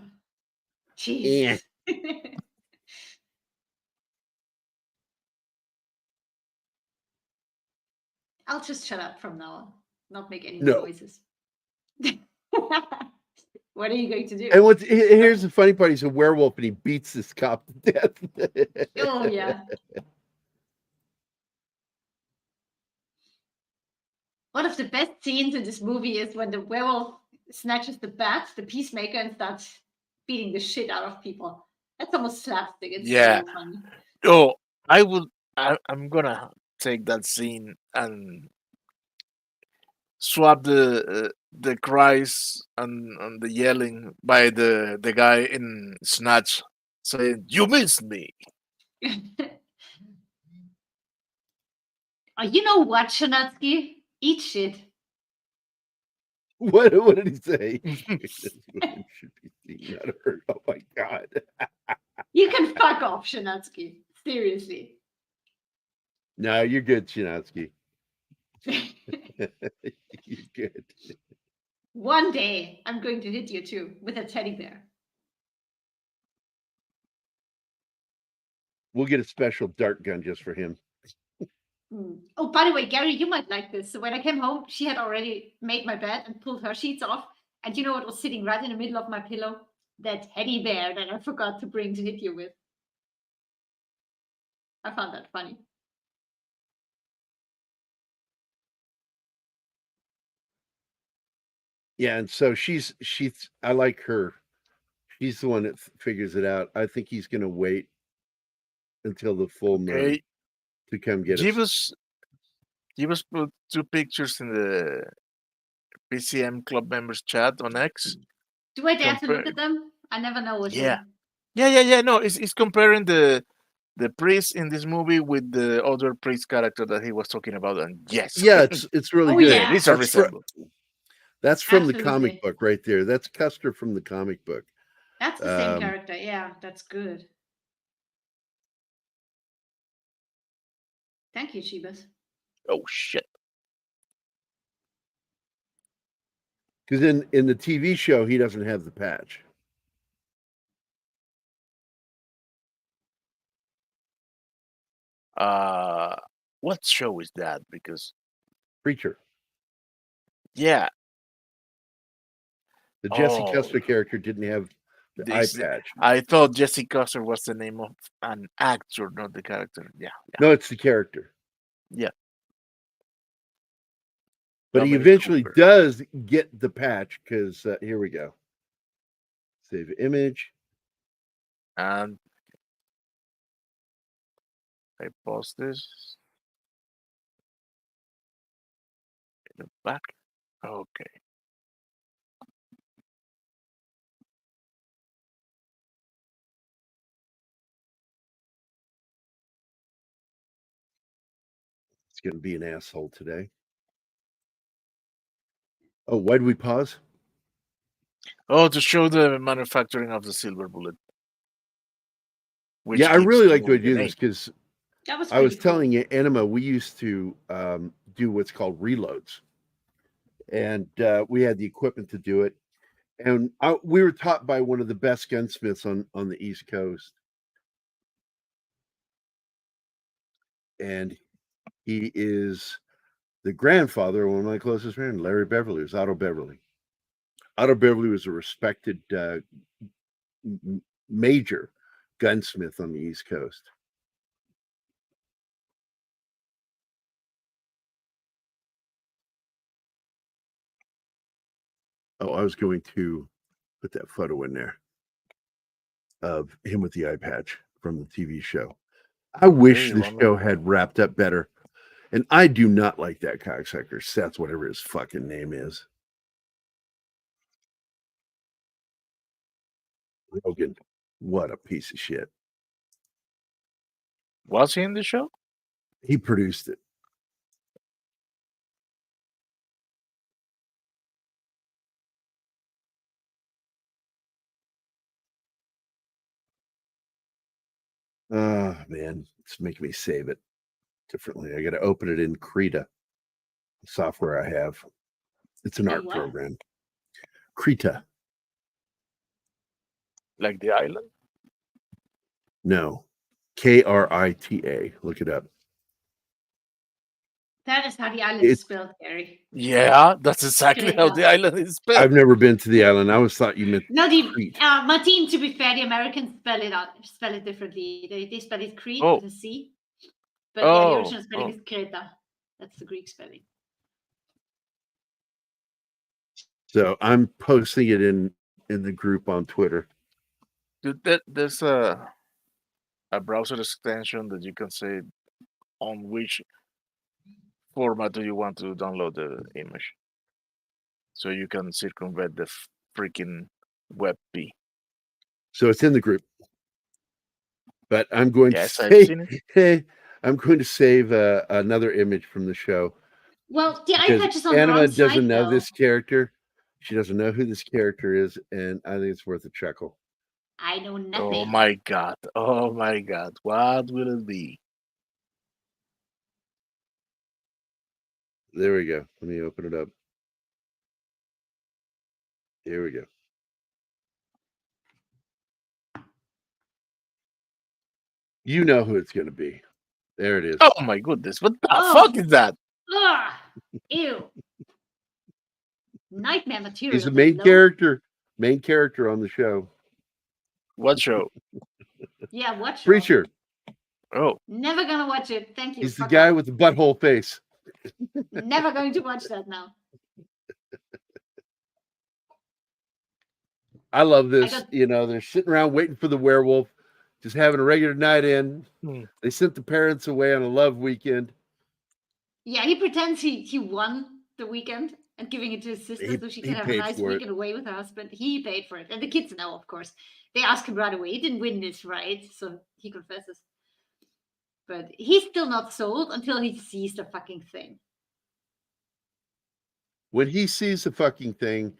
jeez. I'll just shut up from now on. Not make any No. noises. What are you going to do? And here's the funny part: he's a werewolf and he beats this cop to death. Oh yeah. One of the best scenes in this movie is when the werewolf snatches the bat, the peacemaker, and starts beating the shit out of people. That's almost slapstick. It's Yeah. so funny. Oh, I'm gonna take that scene and swap the cries and the yelling by the guy in Snatch saying, "You missed me." Oh, you know what, Shanatsky? Eat shit. What did he say? This woman should be seen, not heard. Oh my god! You can fuck off, Shanatsky. Seriously. No, you're good, Chinatsky. You're good. One day, I'm going to hit you too with a teddy bear. We'll get a special dart gun just for him. Oh, by the way, Gary, you might like this. So when I came home, she had already made my bed and pulled her sheets off. And you know what was sitting right in the middle of my pillow? That teddy bear that I forgot to bring to hit you with. I found that funny. Yeah, and so she's I like her. She's the one that figures it out. I think he's gonna wait until the full moon Okay, to come get give us. put 2 pictures in the PCM club members chat on X. Do I dare to look Compare- at them? I never know what's Yeah. Yeah. No, it's comparing the priest in this movie with the other priest character that he was talking about, and yes, Yeah, it's really Oh, good. yeah. it's a That's fr- resemblance. That's from the Absolutely. comic book right there. That's Custer from the comic book. That's the same character. Yeah, that's good. Thank you, Shibas. Oh shit! Because in the TV show, he doesn't have the patch. What show is that? Because Preacher. yeah, The Jesse Oh. Custer character didn't have the This- eye patch. I thought Jesse Custer was the name of an actor, not the character. Yeah. No, it's the character. Yeah. But he Dominic eventually Cooper. does get the patch because here we go. Save image. And I pause this. In the back. Okay. It's going to be an asshole today. Oh, why did we pause? Oh, to show the manufacturing of the silver bullet. Which Yeah, I gives really the like the way movie to do the this because That was I was pretty cool. telling you, Anima, we used to do what's called reloads. And we had the equipment to do it. And we were taught by one of the best gunsmiths on the East Coast. And he is the grandfather of one of my closest friends, Larry Beverly. It was Otto Beverly. Otto Beverly was a respected major gunsmith on the East Coast. Oh, I was going to put that photo in there of him with the eye patch from the TV show. I wish Okay, the let me- show had wrapped up better. And I do not like that cocksucker, Seth, whatever his fucking name is. Rogan. What a piece of shit. Was he in the show? He produced it. man, it's making me save it differently. I got to open it in Krita, the software I have. It's an art what? program. Krita. Like the island? No. Krita. Look it up. That is how the island is It's- spelled, Gary. Yeah, that's exactly Great how job. the island is spelled. I've never been to the island. I always thought you meant No, Crete. Matinee, to be fair, the Americans spell it differently. They spell it Crete Oh. with a C. But yeah, the Oh, original spelling oh. is Kreta. That's the Greek spelling. So I'm posting it in the group on Twitter. Dude, there's a browser extension that you can say on which format do you want to download the image, so you can circumvent the freaking WebP. So it's in the group. But I'm going Yes, to I've say, seen it. hey, I'm going to save another image from the show. Well, the eye Because patch is on the Anima wrong doesn't side, know though. this character. She doesn't know who this character is, and I think it's worth a chuckle. I know Oh nothing. my god! Oh my god! What will it be? There we go. Let me open it up. Here we go. You know who it's going to be. There it is. Oh my goodness! What the Oh. fuck is that? Ugh, ew. Nightmare material. He's the main though. character on the show. What show? Yeah, watch. Preacher. Oh, Never gonna watch it. Thank you. He's the Fuck guy off. with the butthole face. Never going to watch that now. I love this. got- They're sitting around waiting for the werewolf, just having a regular night in. Hmm. They sent the parents away on a love weekend. Yeah, he pretends he won the weekend and giving it to his sister He- so she he can have a paid nice for it. weekend away with her husband. He paid for it. And the kids know, of course. They ask him right away. He didn't win this, right? So he confesses. But he's still not sold until he sees the fucking thing. When he sees the fucking thing,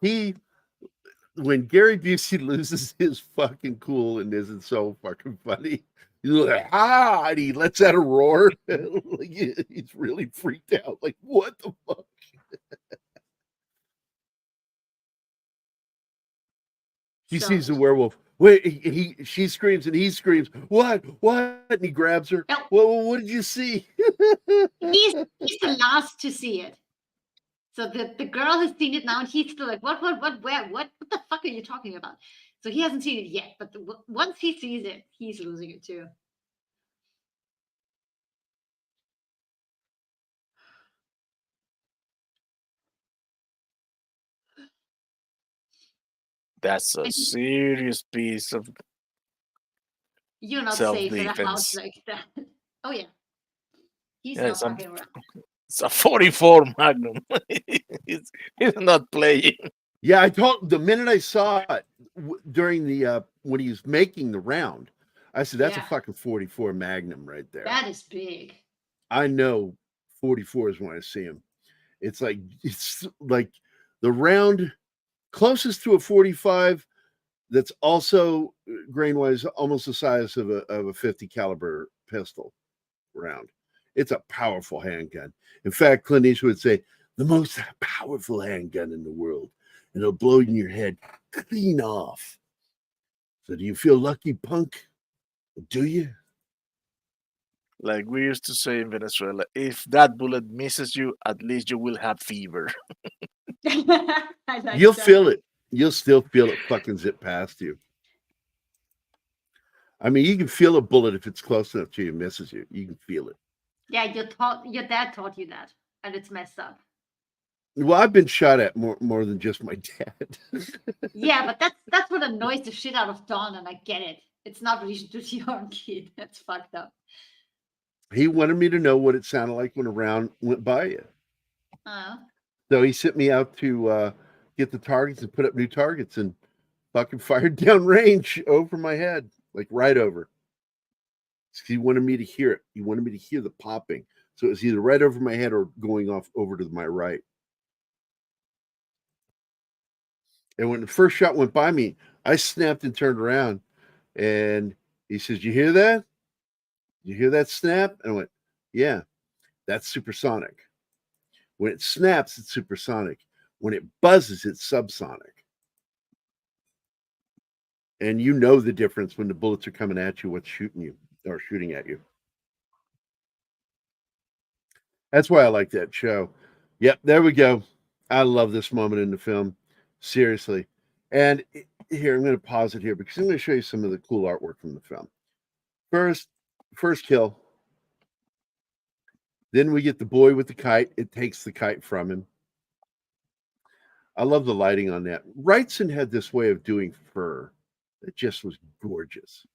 when Gary Busey loses his fucking cool and isn't so fucking funny, he's like, and he lets out a roar. Like, he's really freaked out. Like, what the fuck? He So- sees the werewolf. Wait, she screams and he screams, what? And he grabs her. No. Well, what did you see? He's the last to see it. So the girl has seen it now, and he's still like, what, where, what the fuck are you talking about? So he hasn't seen it yet, but once he sees it, he's losing it too. that's a And he- serious piece of. You're not safe in a Self-defense. house like that. Oh yeah, he's Yes, not I'm- fucking around. It's a 44 Magnum. he's not playing. Yeah, the minute I saw it during the when he was making the round, I said, that's Yeah. a fucking 44 Magnum right there. That is big. I know 44s when I see him. It's like the round closest to a 45 that's also grain wise almost the size of a 50 caliber pistol round. It's a powerful handgun. In fact, Clint Eastwood would say the most powerful handgun in the world, and it'll blow in your head clean off. So, do you feel lucky, punk? Do you? Like we used to say in Venezuela, if that bullet misses you, at least you will have fever. I like You'll that. feel it. You'll still feel it fucking zip past you. I mean, you can feel a bullet if it's close enough to you and misses you. You can feel it. Yeah, your dad taught you that, and it's messed up. Well, I've been shot at more than just my dad. Yeah, but that's what annoys the shit out of Don, and I get it. It's not what you should do to your own kid. That's fucked up. He wanted me to know what it sounded like when a round went by you. Oh. So he sent me out to get the targets and put up new targets and fucking fired down range over my head, like right over. He wanted me to hear it. He wanted me to hear the popping. So it was either right over my head or going off over to my right. And when the first shot went by me, I snapped and turned around, and He says, "You hear that? You hear that snap?" And I went, "Yeah, that's supersonic. When it snaps, it's supersonic. When it buzzes, it's subsonic. And you know the difference when the bullets are coming at you, what's shooting you or shooting at you." That's why I like that show. Yep, there we go. I love this moment in the film. Seriously. And here, I'm going to pause it here because I'm going to show you some of the cool artwork from the film. First kill. Then we get the boy with the kite. It takes the kite from him. I love the lighting on that. Wrightson had this way of doing fur that just was gorgeous.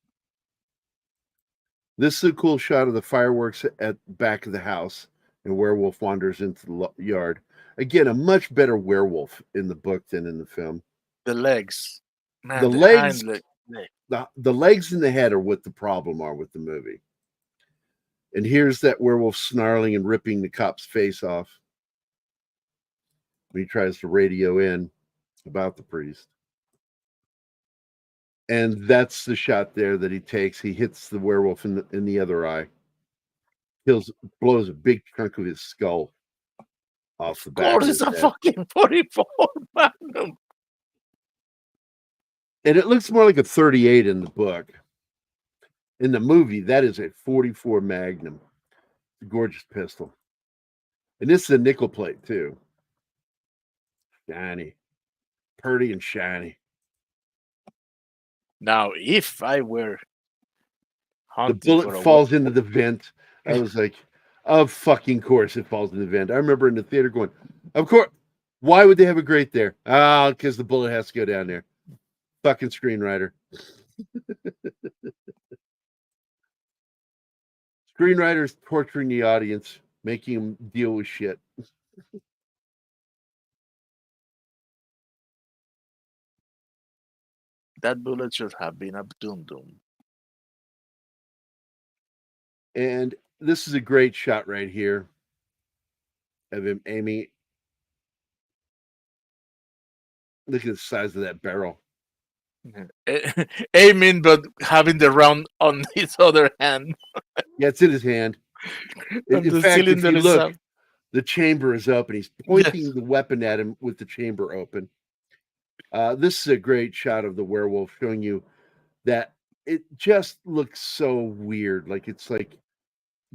This is a cool shot of the fireworks at the back of the house, and Werewolf wanders into the yard. Again, a much better werewolf in the book than in the film. The legs. Man, The the legs, hind leg. the legs and the head are what the problem are with the movie. And here's that werewolf snarling and ripping the cop's face off when he tries to radio in about the priest. And that's the shot there that he takes. He hits the werewolf in the other eye. Blows a big chunk of his skull off the Of back. course, it's a fucking 44 Magnum. And it looks more like a 38 in the book. In the movie, that is a 44 Magnum. It's a gorgeous pistol. And this is a nickel plate, too. Shiny. Purty and shiny. Now, if I were The hunting bullet for a falls into the vent. I was like, of fucking course it falls in the vent. I remember in the theater going, of course. Why would they have a grate there? Ah, because the bullet has to go down there. Fucking screenwriter. Screenwriters torturing the audience, making them deal with shit. that bullet should have been a dum-dum. And this is a great shot right here of him aiming. Look at the size of that barrel. Aiming, but having the round on his other hand. Yeah, it's in his hand. And In the fact, if cylinder you is look, up. the chamber is open. He's pointing Yes. the weapon at him with the chamber open. This is a great shot of the werewolf showing you that it just looks so weird. Like it's like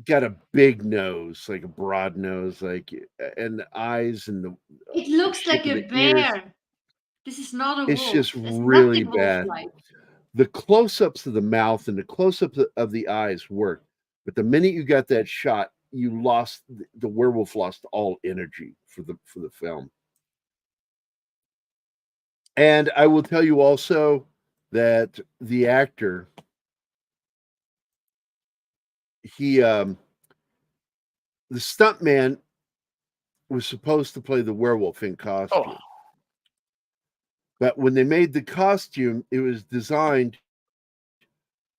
got a big nose, like a broad nose, like and the eyes and the It looks shape like of a the ears. bear. This is not a It's wolf. just There's really nothing bad. wolf-like. The close-ups of the mouth and the close-ups of the eyes work, but the minute you got that shot, you lost the werewolf lost all energy for the film. And I will tell you also that the actor, the stuntman was supposed to play the werewolf in costume. Oh, But when they made the costume, it was designed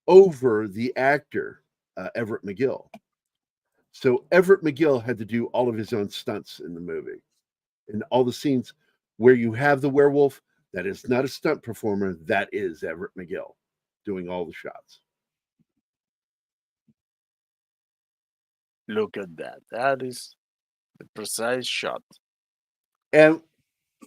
over the actor, Everett McGill. So Everett McGill had to do all of his own stunts in the movie. And all the scenes where you have the werewolf, that is not a stunt performer, that is Everett McGill doing all the shots. look at that. That is the precise shot. And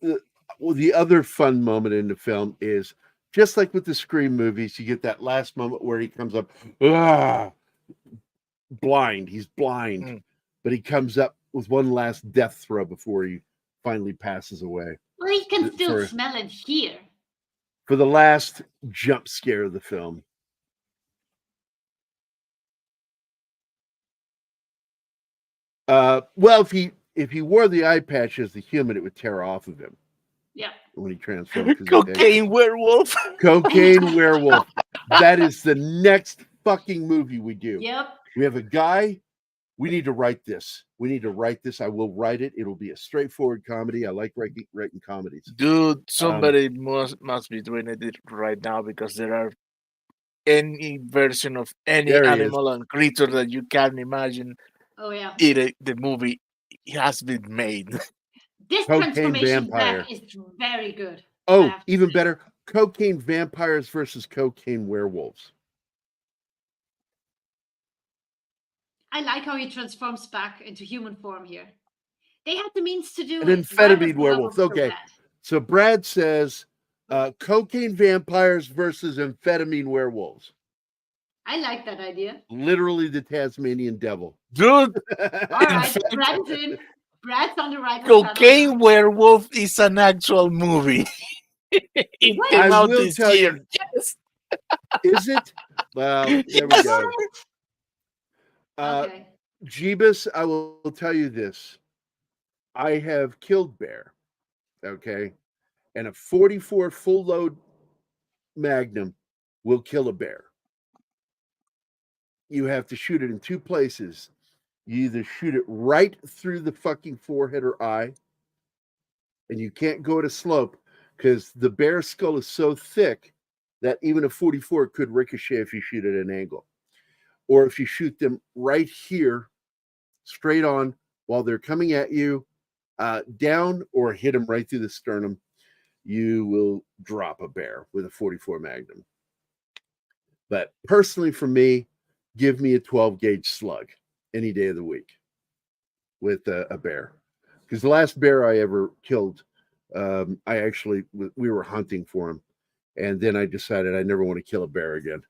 the other fun moment in the film is just like with the Scream movies, you get that last moment where he comes up, blind. He's blind, but he comes up with one last death throw before he finally passes away. Well, you can still For- smell it here. For the last jump scare of the film. Well, if he wore the eye patch as the human, it would tear off of him Yeah. when he transformed. 'cause he- Cocaine werewolf. Cocaine werewolf. That is the next fucking movie we do. Yep. We have a guy. We need to write this. We need to write this. I will write it. It'll be a straightforward comedy. I like writing comedies. Dude, somebody must be doing it right now because there are any version of any There he is. animal and creature that you can imagine. Oh yeah. The movie has been made. This Cocaine transformation vampire. back is very good. Oh, have to even say. better. Cocaine vampires versus cocaine werewolves. I like how he transforms back into human form here. They had the means to do An it. Why was amphetamine the werewolf. so Okay. bad? So Brad says cocaine vampires versus amphetamine werewolves. I like that idea. Literally the Tasmanian devil. Dude, All in right, fact, Brad is in. Brad's on the right. Cocaine Werewolf is an actual movie. It What? came I out will this tell year. you. Yes. Is it? Well, there we Yes. go. Okay. Jeebus, I will tell you this. I have killed bear, okay? And a 44 full load Magnum will kill a bear. You have to shoot it in two places. You either shoot it right through the fucking forehead or eye, and you can't go at a slope because the bear skull is so thick that even a 44 could ricochet if you shoot at an angle. Or if you shoot them right here, straight on, while they're coming at you, down, or hit them right through the sternum, you will drop a bear with a 44 Magnum. But personally, for me, give me a 12 gauge slug any day of the week with a bear. Because the last bear I ever killed, we were hunting for him. And then I decided I never want to kill a bear again.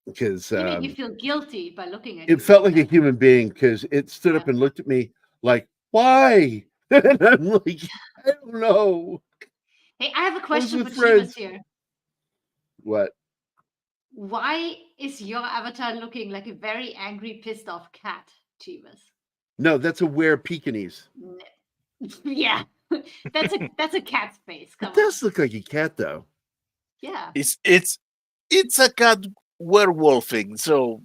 Because You make you feel guilty by looking at it you felt like a that. human being, because it stood up and looked at me like, why? And I'm like, I don't know. Hey, I have a question for with Chivas friends. here. What? Why is your avatar looking like a very angry, pissed off cat, Chivas? No, that's a were Pekingese. Yeah, that's a cat's face. Come It does look like a cat, though. Yeah. It's a cat werewolfing, so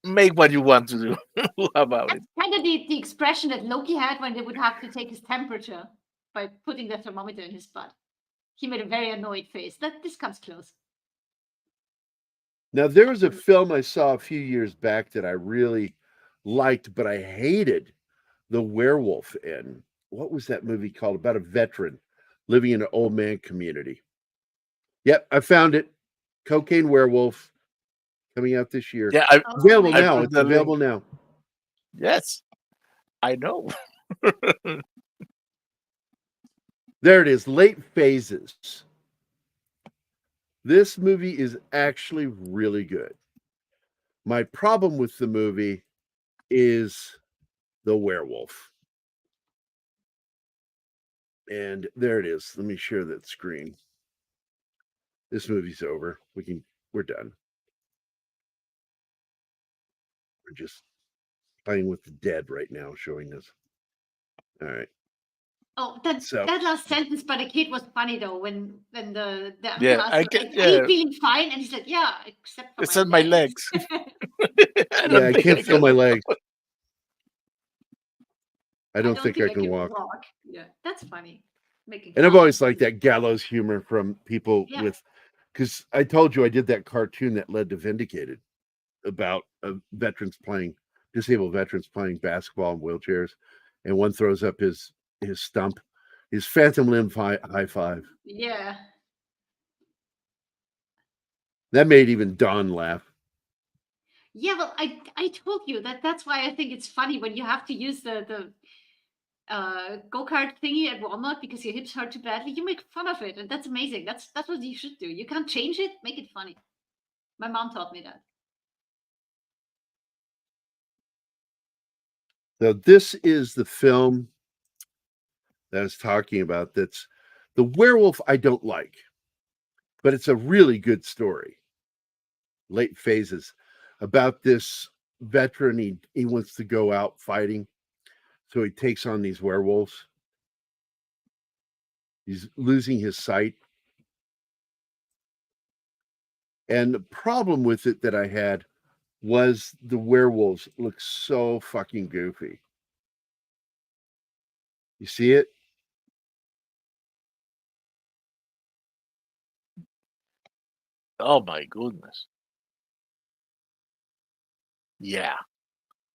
make what you want to do about it. Kind of the expression that Loki had when they would have to take his temperature by putting the thermometer in his butt. He made a very annoyed face. This comes close. Now, there was a film I saw a few years back that I really liked, but I hated the werewolf in. What was that movie called? About a veteran living in an old man community. Yep, I found it. Cocaine Werewolf, coming out this year. Yeah, available I now. put It's the available now. Yes, I know. There it is. Late Phases. This movie is actually really good. My problem with the movie is the werewolf. And there it is. Let me share that screen. This movie's over. We're done. We're just playing with the dead right now, showing this. All right. Oh, that last sentence by the kid was funny though. When the Yeah, uncle I asked, can- "Are yeah. you feeling fine?" And he's like, "Yeah, except for It's on my legs. I can't feel my legs. I don't think I can walk. Yeah, that's funny. Making And I've fun. always liked that gallows humor from people Yeah. because I told you I did that cartoon that led to Vindicated about disabled veterans playing basketball in wheelchairs, and one throws up his stump, his phantom limb high five. Yeah. That made even Don laugh. Yeah, well, I told you that's why I think it's funny when you have to use the go-kart thingy at Walmart because your hips hurt too badly. You make fun of it, and that's amazing. That's what you should do. You can't change it, make it funny. My mom taught me that. So this is the film that I was talking about. That's the werewolf I don't like, but it's a really good story. Late Phases, about this veteran. He wants to go out fighting, so he takes on these werewolves. He's losing his sight. And the problem with it that I had was the werewolves look so fucking goofy. You see it? Oh my goodness. Yeah.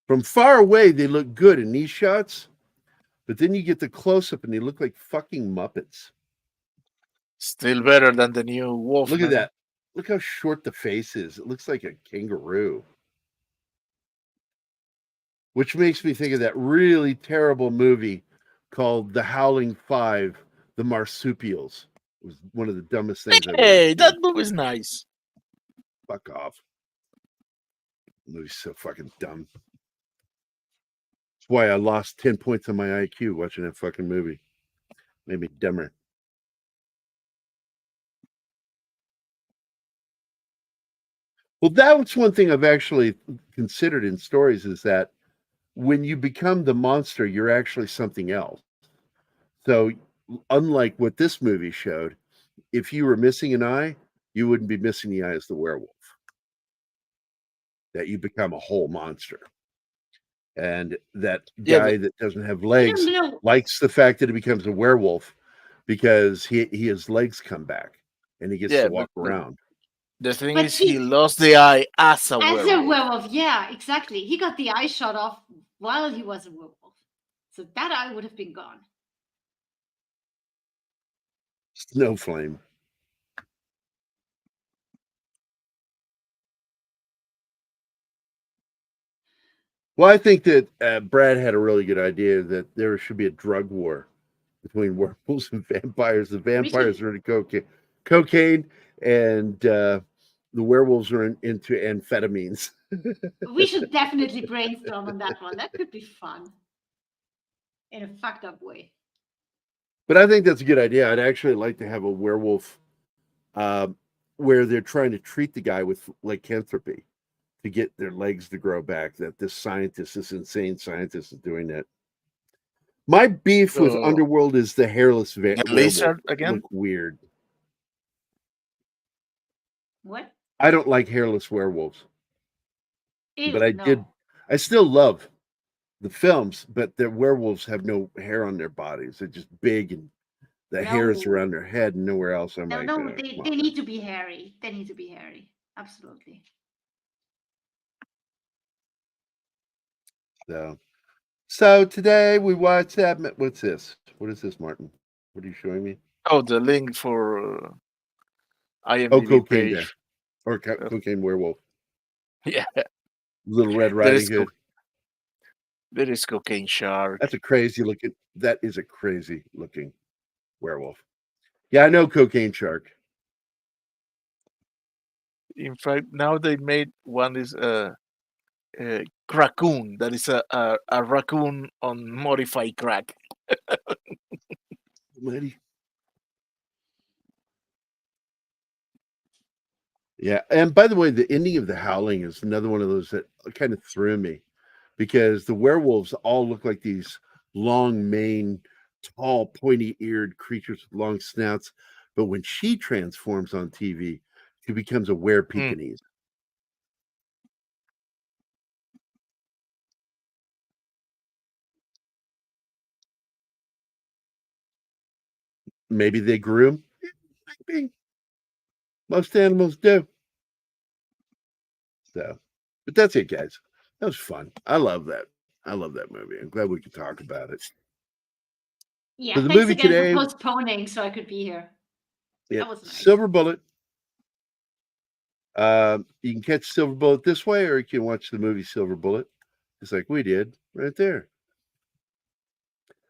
From far away, they look good in these shots, but then you get the close-up and they look like fucking Muppets. Still better than the new Wolf. Look at that. Look how short the face is. It looks like a kangaroo. which makes me think of that really terrible movie called The Howling Five, The Marsupials. It was one of the dumbest things I've ever Hey, seen. that movie's nice. Fuck off. The movie's so fucking dumb. That's why I lost 10 points on my IQ watching that fucking movie. Made me dumber. Well, that was one thing I've actually considered in stories is that when you become the monster, you're actually something else. So, unlike what this movie showed, if you were missing an eye, you wouldn't be missing the eye as the werewolf. That you become a whole monster. And that guy that doesn't have legs likes the fact that he becomes a werewolf because his legs come back and he gets to walk around. The thing is, he lost the eye as a werewolf. As a werewolf, yeah, exactly. He got the eye shot off while he was a werewolf. So that eye would have been gone. Snow flame. Well, I think that Brad had a really good idea that there should be a drug war between werewolves and vampires. The vampires are into cocaine, and the werewolves are into amphetamines. We should definitely brainstorm on that one. That could be fun in a fucked up way. But I think that's a good idea. I'd actually like to have a werewolf where they're trying to treat the guy with lycanthropy to get their legs to grow back. That this insane scientist is doing that. My beef with Underworld is the hairless lizard again. Look weird. What? I don't like hairless werewolves. Ew, but I still love the films, but the werewolves have no hair on their bodies. They're just big and the hair is around their head and nowhere else. They need to be hairy. They need to be hairy. Absolutely. So today we watched that. What's this? What is this, Martin? What are you showing me? Oh, the link for IMDb Cocaine page. Or Cocaine Werewolf. Yeah. Little Red Riding Hood. There is Cocaine Shark. That is a crazy looking werewolf. Yeah, I know Cocaine Shark. In fact, now they made one is a raccoon. That is a raccoon on modified crack. Lady. Yeah, and by the way, the ending of The Howling is another one of those that kind of threw me because the werewolves all look like these long maned, tall, pointy-eared creatures with long snouts. But when she transforms on TV, she becomes a were-Pekingese. Maybe they grew them. Maybe. Most animals do. So, but that's it, guys. That was fun. I love that. I love that movie. I'm glad we could talk about it. Yeah, so the thanks movie again today, for postponing so I could be here. Yeah, that was nice. Silver Bullet. You can catch Silver Bullet this way, or you can watch the movie Silver Bullet, just like we did right there.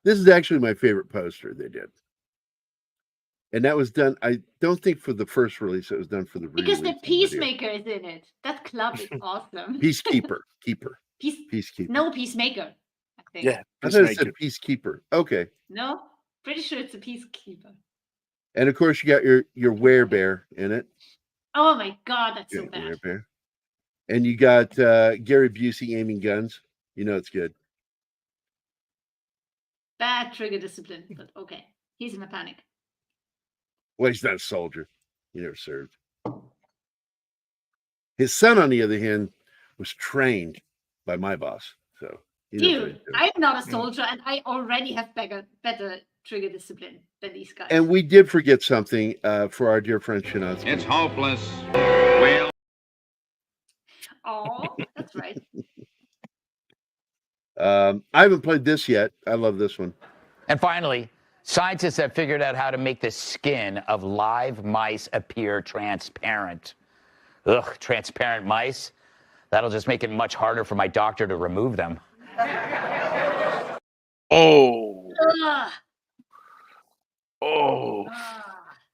This is actually my favorite poster they did. And that was done, I don't think for the first release, it was done for the because re-release. the Peacemaker is in it. That club is awesome. Peacekeeper. Peacekeeper. No, Peacemaker, I think. Yeah, I thought it said Peacekeeper. Okay. No, pretty sure it's a Peacekeeper. And of course, you got your werebear in it. Oh my God, that's so bad. Werebear. And you got Gary Busey aiming guns. You know it's good. Bad trigger discipline, but okay. He's in a panic. Well, he's not a soldier. He never served. His son, on the other hand, was trained by my boss. So, dude, I'm not a soldier, and I already have better trigger discipline than these guys. And we did forget something for our dear friend Shanaz. It's hopeless. Well. Oh, that's right. I haven't played this yet. I love this one. And finally, scientists have figured out how to make the skin of live mice appear transparent. Ugh, transparent mice? That'll just make it much harder for my doctor to remove them. Oh, Ugh. oh. Ugh.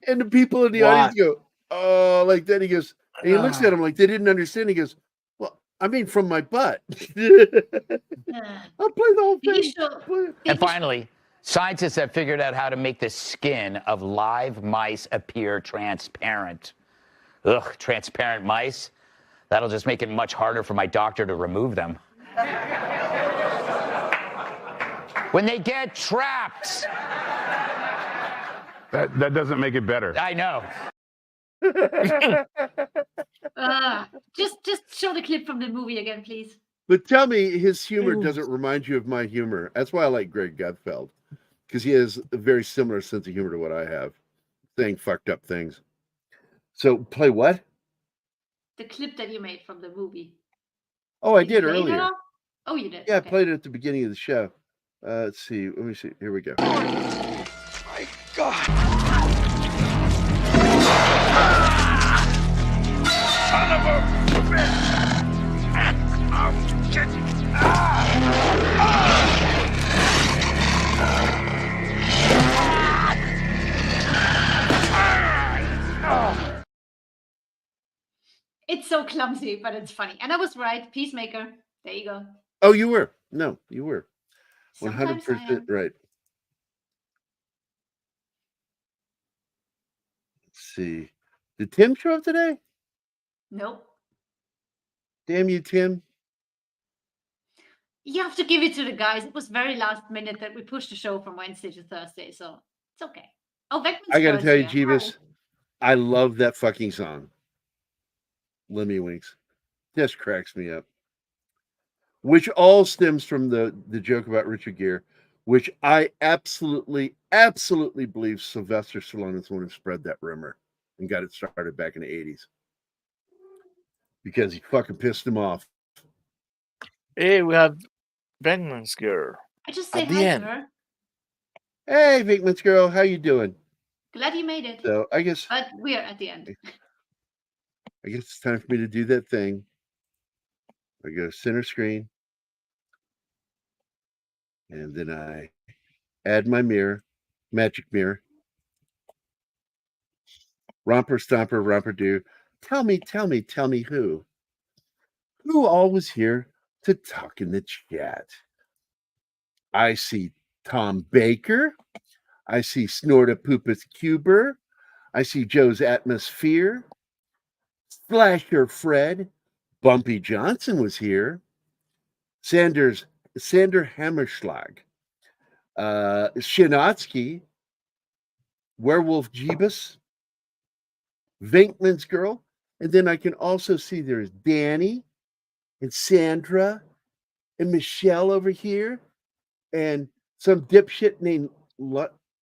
And the people in the audience go, oh, like that. He goes, and he looks at him like they didn't understand. He goes, well, I mean, from my butt. I'll play the whole Did you thing. show- Play it. And finally, scientists have figured out how to make the skin of live mice appear transparent. Ugh, transparent mice? That'll just make it much harder for my doctor to remove them. When they get trapped. That doesn't make it better. I know. Just show the clip from the movie again, please. But tell me, his humor doesn't remind you of my humor. That's why I like Greg Gutfeld, because he has a very similar sense of humor to what I have, saying fucked up things. So play what? The clip that you made from the movie. Oh, I Did you did play it earlier. all? Oh, you did. Yeah, Okay. I played it at the beginning of the show. Let's see. Let me see. Here we go. My God. Son of a bitch. Oh, shit. It's so clumsy, but it's funny. And I was right. Peacemaker. There you go. Oh, you were. No, you were. Sometimes I 100% am. right. Let's see. Did Tim show up today? Nope. Damn you, Tim. You have to give it to the guys. It was very last minute that we pushed the show from Wednesday to Thursday, so it's okay. Oh, Beckman's I got to Girl's tell you, here. Jeebus, I love that fucking song. Lemmy Winks. Just cracks me up. Which all stems from the joke about Richard Gere, which I absolutely believe Sylvester Stallone is the one who spread that rumor and got it started back in the 80s. Because he fucking pissed him off. Hey, we have Bangman's Girl. I just say At the hi end. to her. Hey, Vinkman's girl, how you doing? Glad you made it. So I guess But we're at the end. it's time for me to do that thing. I go center screen. And then I add my mirror, magic mirror. Romper, stomper, romper, do. Tell me who? Who all was here to talk in the chat? I see Tom Baker. I see Snorta Poopus Cuber. I see Joe's Atmosphere. Slasher Fred. Bumpy Johnson was here. Sander Hammerschlag. Shinatsky. Werewolf Jeebus. Vinkman's Girl. And then I can also see there's Danny and Sandra and Michelle over here and some dipshit named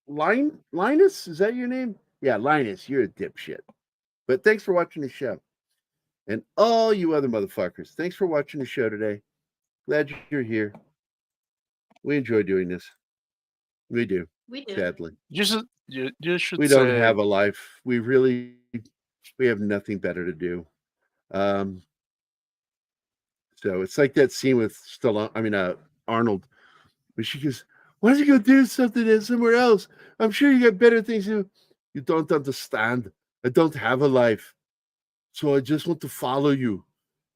Linus. Is that your name? Yeah, Linus, you're a dipshit. But thanks for watching the show. And all you other motherfuckers, thanks for watching the show today. Glad you're here. We enjoy doing this. We do, We do. sadly. You should We say, don't have a life. We have nothing better to do. So it's like that scene with Arnold, where she goes, why don't you go do something somewhere else? I'm sure you got better things to do. You don't understand. I don't have a life. So I just want to follow you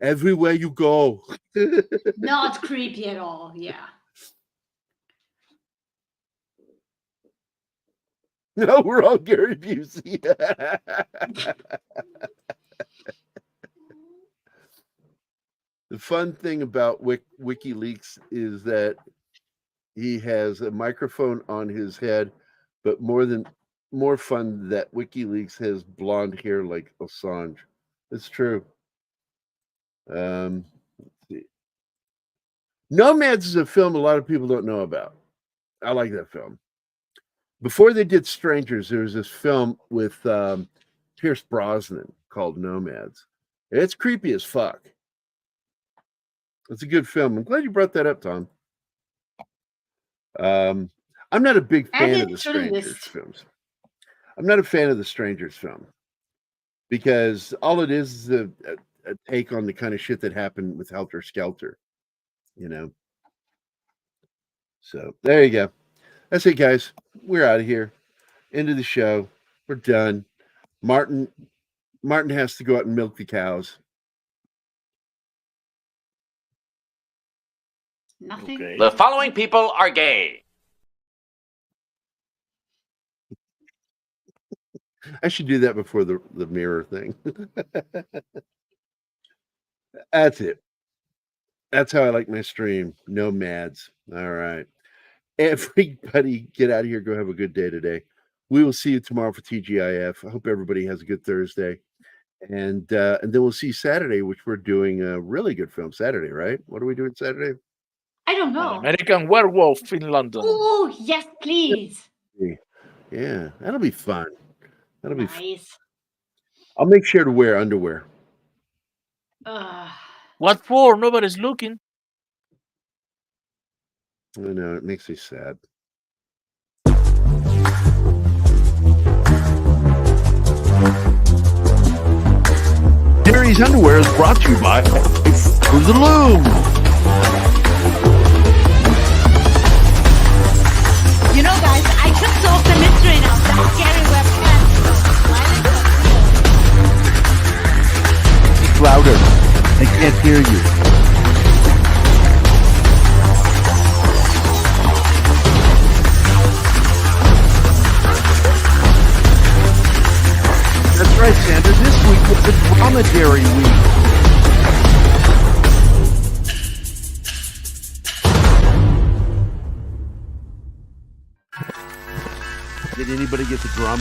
everywhere you go. Not creepy at all. Yeah. No, we're all Gary Busey. The fun thing about WikiLeaks is that he has a microphone on his head, but more fun that WikiLeaks has blonde hair like Assange. It's true. Let's see. Nomads is a film a lot of people don't know about. I like that film. Before they did Strangers, there was this film with Pierce Brosnan called Nomads. It's creepy as fuck. It's a good film. I'm glad you brought that up, Tom. I'm not a big fan of the Strangers films. I'm not a fan of the Strangers film because all it is a take on the kind of shit that happened with Helter Skelter, you know. So there you go. That's it, guys. We're out of here. End of the show. We're done. Martin has to go out and milk the cows. Nothing. Okay. The following people are gay. I should do that before the mirror thing. That's it. That's how I like my stream. No mads. All right. Everybody get out of here. Go have a good day today. We will see you tomorrow for TGIF. I hope everybody has a good Thursday. And then we'll see you Saturday, which we're doing a really good film Saturday, right? What are we doing Saturday? I don't An know. American Werewolf in London. Oh, yes, please. Yeah, that'll be fun. That'll be fun. Nice. I'll make sure to wear underwear. What for? Nobody's looking. I know, it makes me sad. Gary's Underwear is brought to you by Fruit of the Loom. You know, guys, I just solved the mystery now. That's Gary Webb. Speak louder. I can't hear you. That's right, Sandra. This week was the Dromedary Week. Did anybody get the drum?